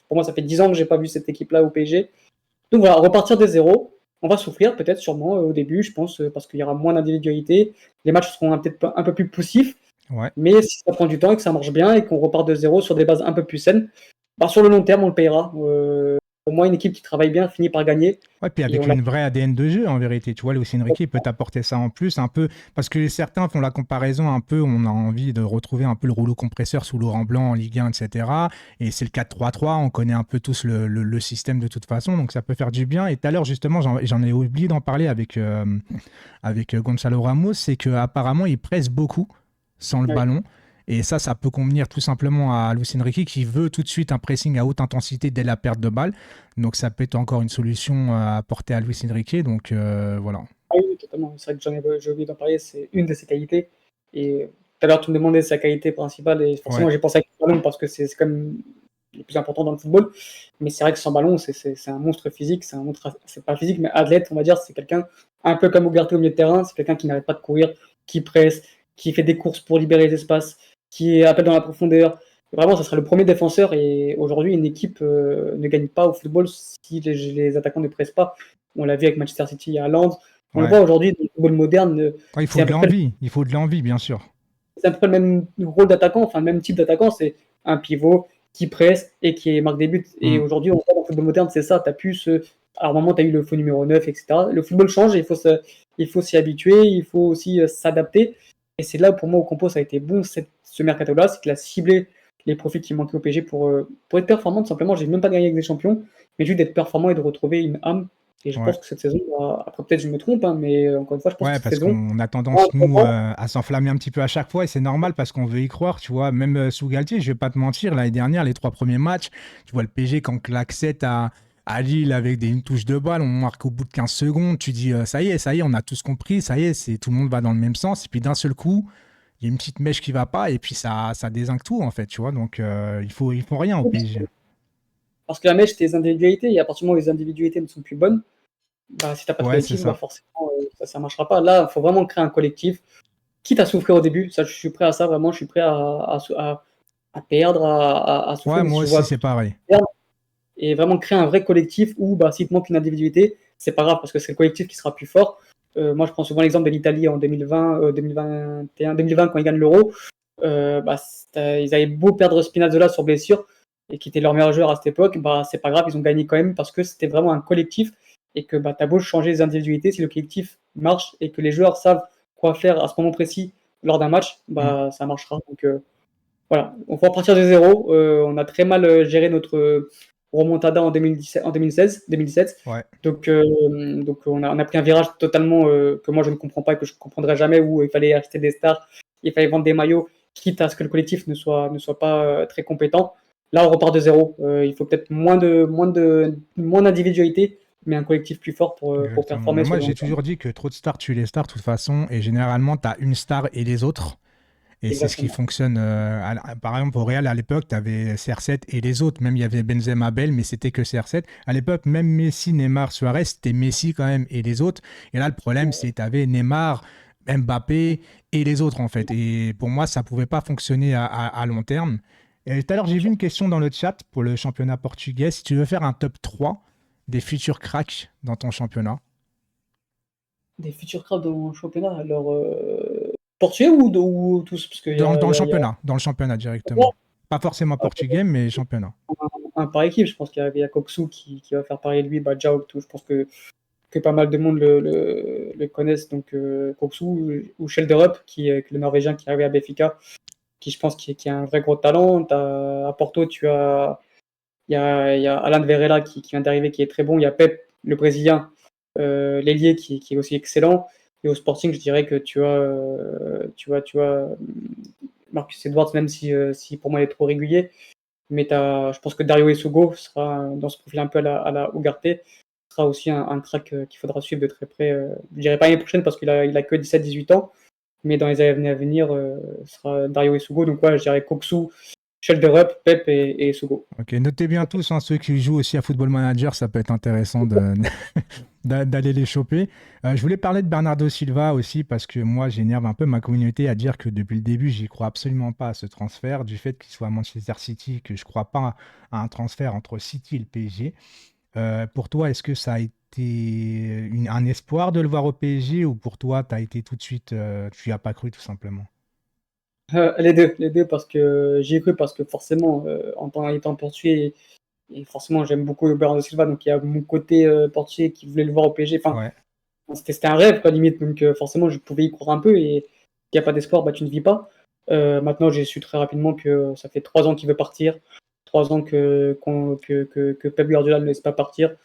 Pour moi, ça fait 10 ans que j'ai pas vu cette équipe-là au PSG. Donc voilà, repartir de zéro. On va souffrir peut-être sûrement au début, je pense, parce qu'il y aura moins d'individualité. Les matchs seront peut-être un peu plus poussifs. Ouais. Mais si ça prend du temps et que ça marche bien et qu'on repart de zéro sur des bases un peu plus saines, bah sur le long terme, on le payera. Pour moi, une équipe qui travaille bien finit par gagner. Ouais, puis Et avec on l'a une vraie ADN de jeu, en vérité. Tu vois, Luis Enrique, il peut t'apporter ça en plus, un peu. Parce que certains font la comparaison un peu, on a envie de retrouver un peu le rouleau compresseur sous Laurent Blanc en Ligue 1, etc. Et c'est le 4-3-3, on connaît un peu tous le système de toute façon, donc ça peut faire du bien. Et tout à l'heure, justement, j'en ai oublié d'en parler avec Gonzalo Ramos, c'est qu'apparemment, il presse beaucoup sans le ouais. ballon. Et ça peut convenir tout simplement à Luis Enrique qui veut tout de suite un pressing à haute intensité dès la perte de balle. Donc ça peut être encore une solution à apporter à Luis Enrique. Donc voilà. Ah oui, totalement. C'est vrai que j'ai oublié d'en parler, c'est une de ses qualités. Et tout à l'heure, tu me demandais sa qualité principale, et Ouais, forcément, j'ai pensé à le ballon parce que c'est quand même le plus important dans le football. Mais c'est vrai que sans ballon, c'est un monstre physique, c'est pas physique, mais athlète, on va dire. C'est quelqu'un un peu comme Ugarte au milieu de terrain, c'est quelqu'un qui n'arrête pas de courir, qui presse, qui fait des courses pour libérer les espaces, qui appelle dans la profondeur. Vraiment, ça serait le premier défenseur. Et aujourd'hui, une équipe ne gagne pas au football si les attaquants ne pressent pas. On l'a vu avec Manchester City à Lens. On le ouais. voit aujourd'hui dans le football moderne, Ouais, il faut c'est à de peu près l'envie. Il faut de l'envie, bien sûr. le même rôle d'attaquant, enfin le même type d'attaquant, c'est un pivot qui presse et qui marque des buts. Et aujourd'hui, on voit dans le football moderne, c'est ça. Tu as plus ce. Alors, à un moment, tu as eu le faux numéro 9, etc. Le football change et il faut s'y habituer, il faut aussi s'adapter. Et c'est là, pour moi, où Campos a été bon ce mercato-là, c'est qu'il a ciblé les profils qui manquaient au PSG pour être performant, tout simplement. J'ai même pas gagné avec des champions, mais juste d'être performant et de retrouver une âme. Et je pense que cette saison, après peut-être je me trompe, hein, mais encore une fois, je pense que Ouais, cette parce saison, qu'on a tendance, nous, à s'enflammer un petit peu à chaque fois, et c'est normal parce qu'on veut y croire, tu vois. Même sous Galtier, je vais pas te mentir, l'année dernière, les 3 premiers matchs, tu vois le PSG quand claque 7 à Lille avec une touche de balle, on marque au bout de 15 secondes, tu dis ça y est, on a tous compris, ça y est, tout le monde va dans le même sens, et puis d'un seul coup, il y a une petite mèche qui va pas, et puis ça dézingue tout, en fait, tu vois. Donc, il faut rien au PSG. parce que la mèche, c'est les individualités, et à partir du moment où les individualités ne sont plus bonnes, bah, si tu n'as pas de Ouais, c'est collectif, bah, ça. forcément, ça ne marchera pas. Là, il faut vraiment créer un collectif, quitte à souffrir au début. Ça, je suis prêt à ça, vraiment, je suis prêt à perdre, à souffrir, Ouais, mais si moi je aussi, vois c'est pareil. perdre, et vraiment créer un vrai collectif où, bah, s'il te manque une individualité, c'est pas grave, parce que c'est le collectif qui sera plus fort. Moi, je prends souvent l'exemple de l'Italie en 2020, 2021, 2020, quand ils gagnent l'Euro. Bah, ils avaient beau perdre Spinazzola sur blessure, et qui était leur meilleur joueur à cette époque, bah, c'est pas grave, ils ont gagné quand même parce que c'était vraiment un collectif et que bah, t'as beau changer les individualités, si le collectif marche et que les joueurs savent quoi faire à ce moment précis lors d'un match, bah, ça marchera. Donc voilà, on va repartir de zéro. On a très mal géré notre remontada en 2017, en 2016, 2017. Ouais. Donc on a pris un virage totalement que moi je ne comprends pas et que je ne comprendrai jamais, où il fallait acheter des stars, il fallait vendre des maillots, quitte à ce que le collectif ne soit pas très compétent. Là, on repart de zéro. Il faut peut-être moins d'individualité, mais un collectif plus fort pour Exactement. Mais performer sur moi, le long j'ai terme. toujours dit que trop de stars tue les stars, de toute façon, et généralement, tu as une star et les autres. Et c'est ce qui Exactement. fonctionne. Par exemple, au Real, à l'époque, tu avais CR7 et les autres. Même il y avait Benzema, Bell, mais c'était que CR7. À l'époque, même Messi, Neymar, Suarez, c'était Messi quand même et les autres. Et là, le problème, c'est que tu avais Neymar, Mbappé et les autres, en fait. Et pour moi, ça ne pouvait pas fonctionner à long terme. Et tout à l'heure, j'ai vu une question dans le chat pour le championnat portugais. Si tu veux faire un top 3 des futurs cracks dans ton championnat. Des futurs crabes dans le championnat, alors portugais ou tous? Parce qu'il Dans le y a championnat, directement. Pas forcément portugais, mais championnat. un par équipe. Je pense qu'il y a Koksu qui va faire pareil lui, Jao, tout. Je pense que pas mal de monde le connaissent. Donc Koksu ou Schelderup, qui est le Norvégien qui est arrivé à Benfica, qui je pense qui a un vrai gros talent. À Porto, il y a Alan Verella qui vient d'arriver, qui est très bon. Il y a Pep, le Brésilien, l'ailier, qui est aussi excellent. Et au Sporting, je dirais que tu vois Marcus Edwards, même si pour moi il est trop régulier. Mais je pense que Dario Essugo sera dans ce profil un peu à la Ugarte, sera aussi un crack qu'il faudra suivre de très près. Je dirais pas l'année prochaine parce qu'il a que 17-18 ans, mais dans les années à venir, sera Dario Essugo. Donc ouais, je dirais Koksu, Schelderup, Pep et Essugo. Ok, notez bien tous, hein, ceux qui jouent aussi à Football Manager, ça peut être intéressant d'aller les choper. Je voulais parler de Bernardo Silva aussi parce que moi, j'énerve un peu ma communauté à dire que depuis le début, j'y crois absolument pas à ce transfert, du fait qu'il soit à Manchester City, que je crois pas à un transfert entre City et le PSG. Pour toi, est-ce que ça a été un espoir de le voir au PSG ou pour toi, tu as été tout de suite, tu n'y as pas cru tout simplement? Les deux parce que j'y ai cru, parce que forcément, étant portugais, et forcément j'aime beaucoup Bernardo Silva, donc il y a mon côté portugais qui voulait le voir au PSG. Enfin, Ouais. c'était un rêve, quoi, limite, donc forcément je pouvais y croire un peu, et il n'y a pas d'espoir, bah, tu ne vis pas. Maintenant, j'ai su très rapidement que ça fait 3 ans qu'il veut partir, 3 ans que Pep Guardiola ne laisse pas partir.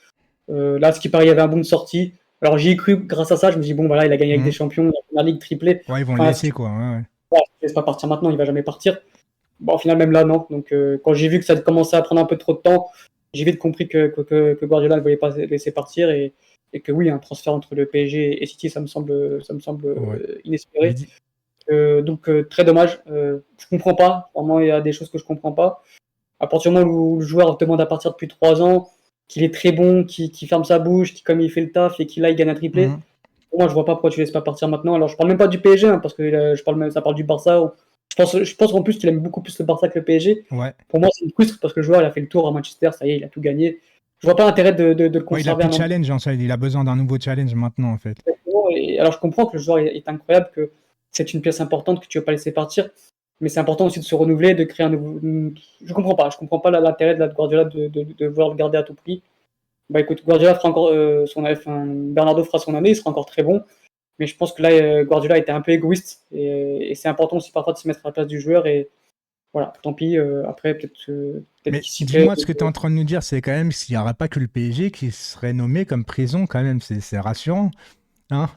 Là, ce qui paraît, il y avait un bon de sortie. Alors j'y ai cru grâce à ça, je me dis, bon, voilà, il a gagné avec des Mhm. champions, la première ligue triplée. Ouais, ils vont le Enfin, laisser, quoi. Ouais, ouais. ouais, si tu ne laisses pas partir maintenant, il va jamais partir. Bon, au final, même là, non. Donc, quand j'ai vu que ça commençait à prendre un peu trop de temps, j'ai vite compris que Guardiola ne voulait pas laisser partir, et que oui, un transfert entre le PSG et City, ça me semble Ouais. Mais inespéré. Donc, très dommage. Je comprends pas. Vraiment, il y a des choses que je comprends pas. À partir du moment où le joueur demande à partir depuis 3 ans, qu'il est très bon, qui ferme sa bouche, qui, comme il fait le taf et qu'il là, il gagne un triplé, Mhm. pour moi, je vois pas pourquoi tu laisses pas partir maintenant. Alors, je parle même pas du PSG, hein, parce que ça parle du Barça. Je pense en plus qu'il aime beaucoup plus le Barça que le PSG. Ouais. Pour moi, c'est une frustre parce que le joueur, il a fait le tour à Manchester, ça y est, il a tout gagné. Je vois pas l'intérêt de le Ouais, il a conserver plus un de an. challenge, en fait. Il a besoin d'un nouveau challenge maintenant, en fait. Et alors, je comprends que le joueur est incroyable, que c'est une pièce importante que tu veux pas laisser partir. Mais c'est important aussi de se renouveler, de créer un nouveau. Je comprends pas. Je comprends pas l'intérêt de Guardiola de vouloir le garder à tout prix. Bah écoute, Guardiola fera encore Bernardo fera son année, il sera encore très bon. Mais je pense que là, Guardiola était un peu égoïste. Et c'est important aussi parfois de se mettre à la place du joueur. Et voilà, tant pis. Après, peut-être Mais qu'il s'y plaît. dis-moi, ce que tu es en train de nous dire, c'est quand même s'il n'y aurait pas que le PSG qui serait nommé comme prison, quand même, c'est rassurant. Hein.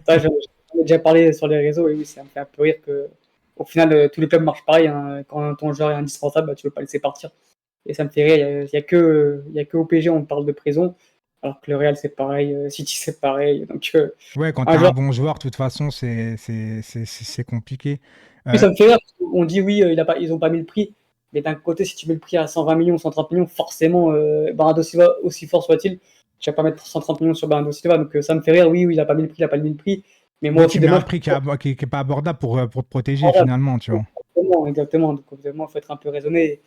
Ça, j'en ai déjà parlé sur les réseaux. Et oui, ça me fait un peu rire que, au final, tous les clubs marchent pareil. Hein. Quand ton joueur est indispensable, bah, tu veux pas le laisser partir. Et ça me fait rire. Il y a que au PSG, on parle de prison. Alors que le Real, c'est pareil. City, c'est pareil. Donc, Ouais, quand tu un as un joueur. bon joueur, de toute façon, c'est compliqué. Oui, Euh, ça me fait rire. On dit oui, ils ont pas mis le prix. Mais d'un côté, si tu mets le prix à 120 millions, 130 millions, forcément, Bernardo Silva, aussi fort soit-il, tu vas pas mettre 130 millions sur Bernardo Silva. Donc ça me fait rire. Oui, oui, il a pas mis le prix, il a pas mis le prix. Mais moi oui, aussi, tu mets demain, un je prix qui est pas abordable pour te protéger, peux. finalement, tu vois. Exactement, exactement. Donc, évidemment, il faut être un peu raisonné.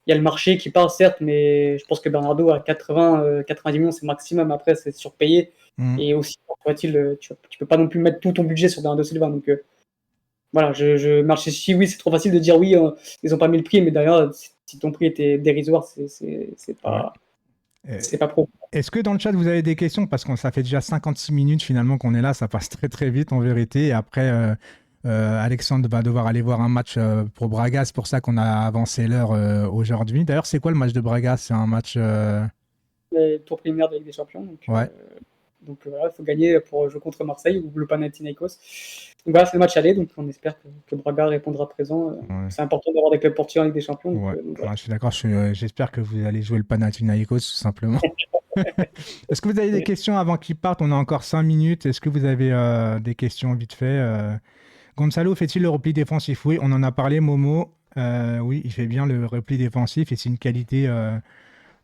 Il y a le marché qui part, certes, mais je pense que Bernardo à 90 millions, c'est maximum. Après, c'est surpayé. Mhm. Et aussi, faut-il, tu peux pas non plus mettre tout ton budget sur Bernardo Silva. Donc, voilà, marché si oui, c'est trop facile de dire oui, ils ont pas mis le prix, mais d'ailleurs, si ton prix était dérisoire, Ouais. Euh, c'est pas pro. Est-ce que dans le chat, vous avez des questions? Parce que ça fait déjà 56 minutes finalement qu'on est là, ça passe très très vite en vérité. Et après, Alexandre va devoir aller voir un match pour Braga, c'est pour ça qu'on a avancé l'heure aujourd'hui. D'ailleurs, c'est quoi le match de Braga? C'est un match... Le tour préliminaire de la Ligue des Champions. Ouais. Donc voilà, il faut gagner pour jouer contre Marseille ou le Panathinaikos. Donc voilà, c'est le match aller, donc on espère que Braga répondra présent. Ouais. C'est important d'avoir des clubs portugais en Ligue des Champions. Ouais. Donc Ouais, voilà. je suis d'accord, j'espère que vous allez jouer le Panathinaikos tout simplement. Est-ce que vous avez des questions avant qu'il parte? On a encore 5 minutes. Est-ce que vous avez des questions vite fait? Gonzalo fait-il le repli défensif? Oui, on en a parlé, Momo. Oui, il fait bien le repli défensif et c'est une qualité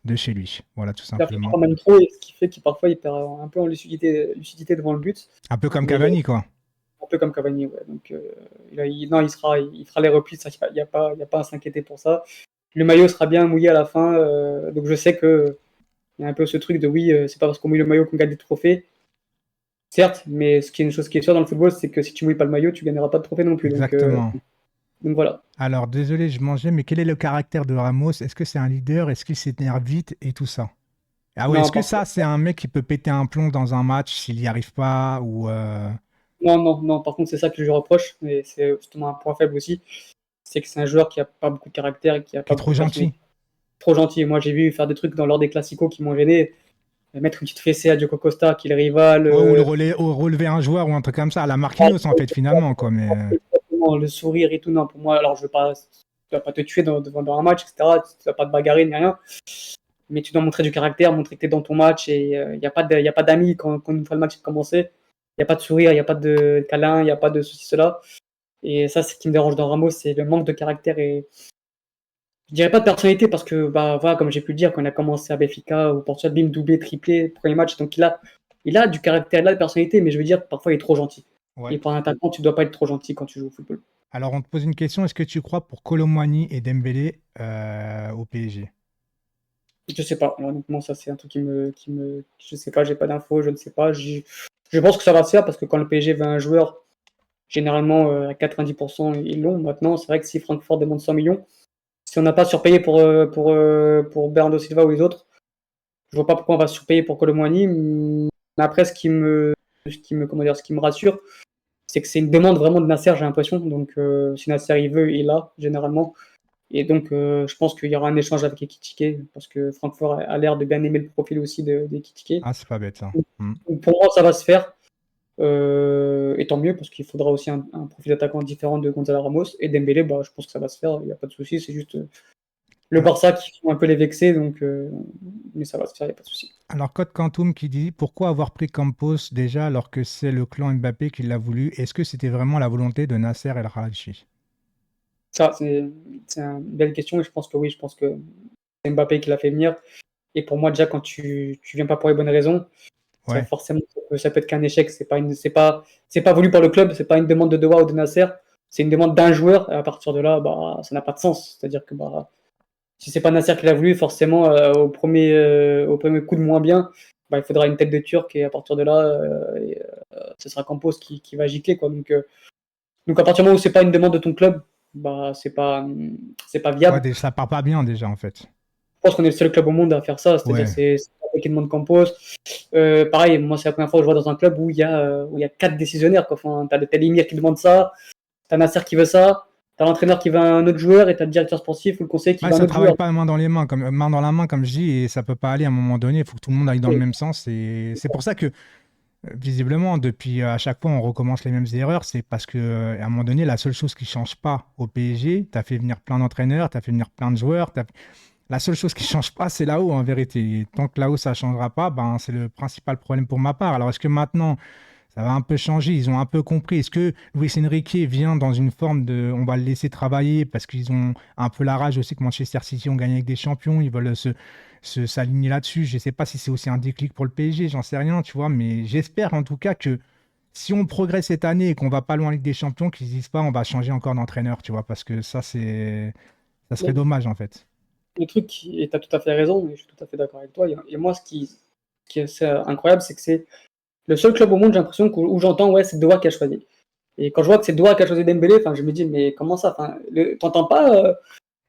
de chez lui. Voilà, tout Il a fait simplement. quand même trop, et ce qui fait qu'il parfois il perd un peu en lucidité devant le but. Un peu comme Mais Cavani, quoi. un peu comme Cavani, ouais. Donc non, il fera les replis, ça, il y a pas à s'inquiéter pour ça. Le maillot sera bien mouillé à la fin, donc je sais que il y a un peu ce truc de oui, c'est pas parce qu'on mouille le maillot qu'on gagne des trophées. Certes, mais ce qui est une chose qui est sûre dans le football, c'est que si tu mouilles pas le maillot, tu gagneras pas de trophée non plus. Exactement. Donc voilà. Alors, désolé, je mangeais, mais quel est le caractère de Ramos? Est-ce que c'est un leader? Est-ce qu'il s'énerve vite et tout ça? Ah ouais, Non, est-ce que ça, c'est un mec qui peut péter un plomb dans un match s'il n'y arrive pas ou non. Par contre, c'est ça que je lui reproche, mais c'est justement un point faible aussi. C'est que c'est un joueur qui a pas beaucoup de caractère et qui a qui est pas trop beaucoup de gentil? personnalité. Trop gentil. Moi, j'ai vu faire des trucs lors des classicos qui m'ont gêné. Mettre une petite fessée à Diogo Costa, qui est le rival. Ouais, ou relever un joueur ou un truc comme ça, à la Marquinhos en fait, finalement, quoi. Mais Le sourire et tout. Non, pour moi, alors je veux pas. Tu vas pas te tuer dans un match, etc. Tu vas pas te bagarrer ni rien. Mais tu dois montrer du caractère, montrer que tu es dans ton match. Et il n'y a pas d'amis quand une fois le match est commencé. Il n'y a pas de sourire, il n'y a pas de câlin, il n'y a pas de ceci, cela. Et ça, c'est ce qui me dérange dans Ramos, c'est le manque de caractère et je dirais pas de personnalité parce que, bah, voilà, comme j'ai pu le dire, quand on a commencé à Benfica ou Portugal, bim, doublé, triplé, premier match, donc il a du caractère, il a de la personnalité, mais je veux dire, parfois il est trop gentil. ouais. Et pour un attaquant, tu dois pas être trop gentil quand tu joues au football. Alors, on te pose une question. Est-ce que tu crois pour Colomwani et Dembélé au PSG? Je sais pas, honnêtement, ça c'est un truc je sais pas, j'ai pas d'infos, je ne sais pas. Je pense que ça va se faire parce que quand le PSG veut un joueur, généralement à 90% ils l'ont. Maintenant, c'est vrai que si Francfort demande 100 millions, si on n'a pas surpayé pour Bernardo Silva ou les autres, je vois pas pourquoi on va surpayer pour Colomwani. Mais après, ce qui me rassure, c'est que c'est une demande vraiment de Nasser, j'ai l'impression. Donc, si Nasser il veut, il a généralement. Et donc, je pense qu'il y aura un échange avec Ekitike parce que Francfort a l'air de bien aimer le profil aussi d'Ekitike. Ah, c'est pas bête ça. Hmm. Donc, pour moi, ça va se faire. Et tant mieux parce qu'il faudra aussi un profil d'attaquant différent de Gonzalo Ramos. Et Dembélé, bah, je pense que ça va se faire. Il n'y a pas de souci. C'est juste le Alors, Barça qui font un peu les vexer. Donc, mais ça va se faire, il n'y a pas de souci. alors, Code Quantum qui dit pourquoi avoir pris Campos déjà alors que c'est le clan Mbappé qui l'a voulu? Est-ce que c'était vraiment la volonté de Nasser El Khelaifi? Ça, c'est une belle question et je pense que oui, je pense que c'est Mbappé qui l'a fait venir. Et pour moi, déjà, quand tu viens pas pour les bonnes raisons, Ouais, forcément, ça peut être qu'un échec. C'est pas voulu par le club, c'est pas une demande de Doha ou de Nasser, c'est une demande d'un joueur. Et à partir de là, bah, ça n'a pas de sens. C'est-à-dire que bah, si c'est pas Nasser qui l'a voulu, forcément, au premier coup de moins bien, bah, il faudra une tête de Turc et à partir de là, ce sera Campos qui va gicler, quoi. Donc, à partir du moment où c'est pas une demande de ton club, bah, c'est pas Ouais, viable. ça part pas bien déjà en fait. Je pense qu'on est le seul club au monde à faire ça, c'est-à-dire Ouais. c'est Pokémon Campos. Pareil, moi c'est la première fois que je vois dans un club où il y a 4 décisionnaires, quoi. Enfin, t'as l'émir qui demande ça, t'as Nasser qui veut ça, t'as l'entraîneur qui veut un autre joueur et t'as le directeur sportif ou le conseiller qui Ouais, veut un ça autre travaille joueur. pas main dans les mains, comme main dans la main, comme je dis, et ça peut pas aller à un moment donné. Il faut que tout le monde aille dans le Et- même sens. Et c'est pour ça que, visiblement, depuis à chaque fois, on recommence les mêmes erreurs. C'est parce que, à un moment donné, la seule chose qui change pas au PSG, tu as fait venir plein d'entraîneurs, tu as fait venir plein de joueurs. La seule chose qui change pas, c'est là-haut, en vérité. Et tant que là-haut, ça changera pas, ben, c'est le principal problème pour ma part. Alors, est-ce que maintenant, ça va un peu changer, ils ont un peu compris. Est-ce que Luis Enrique vient dans une forme de on va le laisser travailler parce qu'ils ont un peu la rage aussi que Manchester City ont gagné avec des champions, ils veulent s'aligner là-dessus. Je ne sais pas si c'est aussi un déclic pour le PSG, j'en sais rien, tu vois, mais j'espère en tout cas que si on progresse cette année et qu'on va pas loin avec des champions, qu'ils disent pas on va changer encore d'entraîneur, tu vois, parce que ça serait Le, dommage en fait. le truc, et t'as tout à fait raison, et je suis tout à fait d'accord avec toi, et moi qui est assez incroyable, c'est que c'est le seul club au monde, j'ai l'impression, où j'entends, ouais, c'est Doha qui a choisi. Et quand je vois que c'est Doha qui a choisi Dembélé, enfin, je me dis, mais comment ça? Enfin, t'entends pas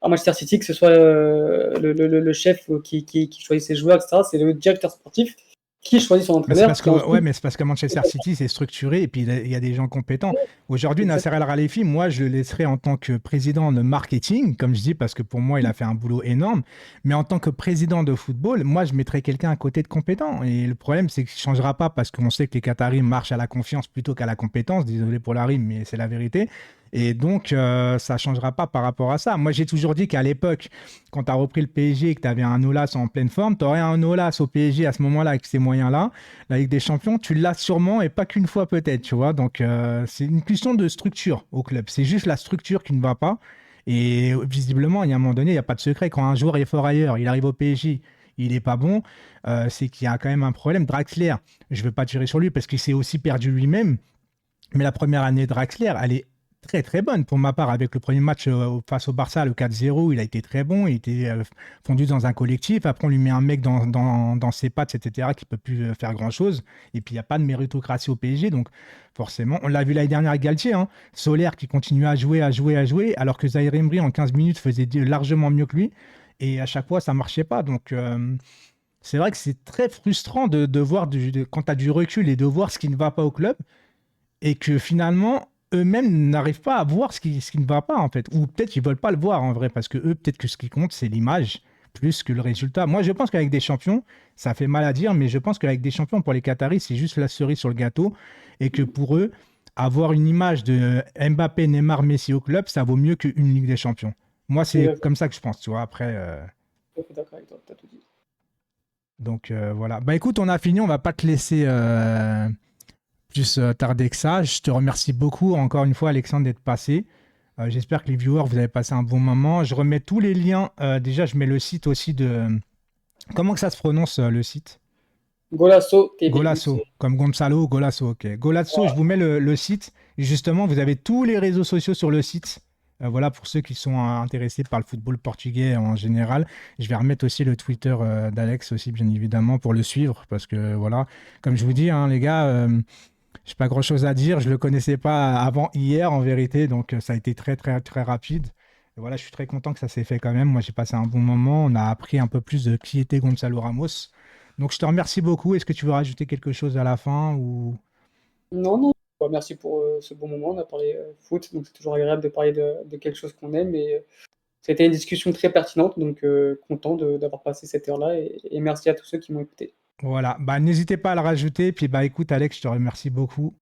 à Manchester City que ce soit le chef qui choisit ses joueurs, etc. C'est le directeur sportif qui choisit son Mais c'est entraîneur, parce que, qui ouais, ensuite. mais c'est parce que Manchester City, c'est structuré et puis il y a des gens compétents. Aujourd'hui, Nasser Exact. El Khelaïfi, moi, je le laisserai en tant que président de marketing, comme je dis, parce que pour moi, il a fait un boulot énorme. Mais en tant que président de football, moi, je mettrais quelqu'un à côté de compétent. Et le problème, c'est qu'il ne changera pas parce qu'on sait que les Qataris marchent à la confiance plutôt qu'à la compétence. Désolé pour la rime, mais c'est la vérité. Et donc, ça ne changera pas par rapport à ça. Moi, j'ai toujours dit qu'à l'époque, quand tu as repris le PSG et que tu avais un Olas en pleine forme, tu aurais un Olas au PSG à ce moment-là avec ces moyens-là. La Ligue des Champions, tu l'as sûrement et pas qu'une fois peut-être, tu vois. Donc, c'est une question de structure au club. C'est juste la structure qui ne va pas. Et visiblement, il y a un moment donné, il n'y a pas de secret. Quand un joueur est fort ailleurs, il arrive au PSG, il n'est pas bon, c'est qu'il y a quand même un problème. Draxler, je ne veux pas tirer sur lui parce qu'il s'est aussi perdu lui-même. Mais la première année de Draxler, elle est très très bonne pour ma part. Avec le premier match face au Barça, le 4-0, il a été très bon. Il était fondu dans un collectif. Après, on lui met un mec dans ses pattes, etc., qui ne peut plus faire grand-chose. Et puis, il n'y a pas de méritocratie au PSG. Donc, forcément, on l'a vu l'année dernière avec Galtier. Hein. Solaire qui continue à jouer, à jouer, à jouer, alors que Zaïre Emery, en 15 minutes, faisait largement mieux que lui. Et à chaque fois, ça ne marchait pas. Donc, c'est vrai que c'est très frustrant de voir, quand tu as du recul et de voir ce qui ne va pas au club et que finalement, eux-mêmes n'arrivent pas à voir ce qui ne va pas, en fait. Ou peut-être qu'ils ne veulent pas le voir, en vrai, parce que eux, peut-être que ce qui compte, c'est l'image plus que le résultat. Moi, je pense qu'avec des champions, ça fait mal à dire, mais je pense qu'avec des champions, pour les Qataris, c'est juste la cerise sur le gâteau. Et que pour eux, avoir une image de Mbappé, Neymar, Messi au club, ça vaut mieux qu'une Ligue des Champions. Moi, c'est Exactement. comme ça que je pense, tu vois. Après, Je suis d'accord avec toi, t'as tout dit. donc voilà. Bah écoute, on a fini, on va pas te laisser plus tardé que ça. Je te remercie beaucoup encore une fois, Alexandre, d'être passé. J'espère que les viewers, vous avez passé un bon moment. Je remets tous les liens. Déjà, je mets le site aussi de... Comment que ça se prononce, le site? Golasso TV, oui, Golasso, c'est. comme Gonzalo, Golasso, ok. Golasso, je vous mets le site. Et justement, vous avez tous les réseaux sociaux sur le site. Voilà, pour ceux qui sont intéressés par le football portugais en général. Je vais remettre aussi le Twitter d'Alex aussi, bien évidemment, pour le suivre. Parce que voilà, comme je vous dis, hein, les gars, j'ai pas grand-chose à dire. Je le connaissais pas avant hier, en vérité. Donc, ça a été très, très, très rapide. Et voilà, je suis très content que ça s'est fait quand même. Moi, j'ai passé un bon moment. On a appris un peu plus de qui était Gonzalo Ramos. Donc, je te remercie beaucoup. Est-ce que tu veux rajouter quelque chose à la fin ou... Non, non. Bah, merci pour ce bon moment. On a parlé foot, donc c'est toujours agréable de parler de quelque chose qu'on aime. Et c'était une discussion très pertinente, donc content d'avoir passé cette heure-là. Et merci à tous ceux qui m'ont écouté. Voilà. Bah, n'hésitez pas à le rajouter. Puis, bah, écoute, Alex, je te remercie beaucoup.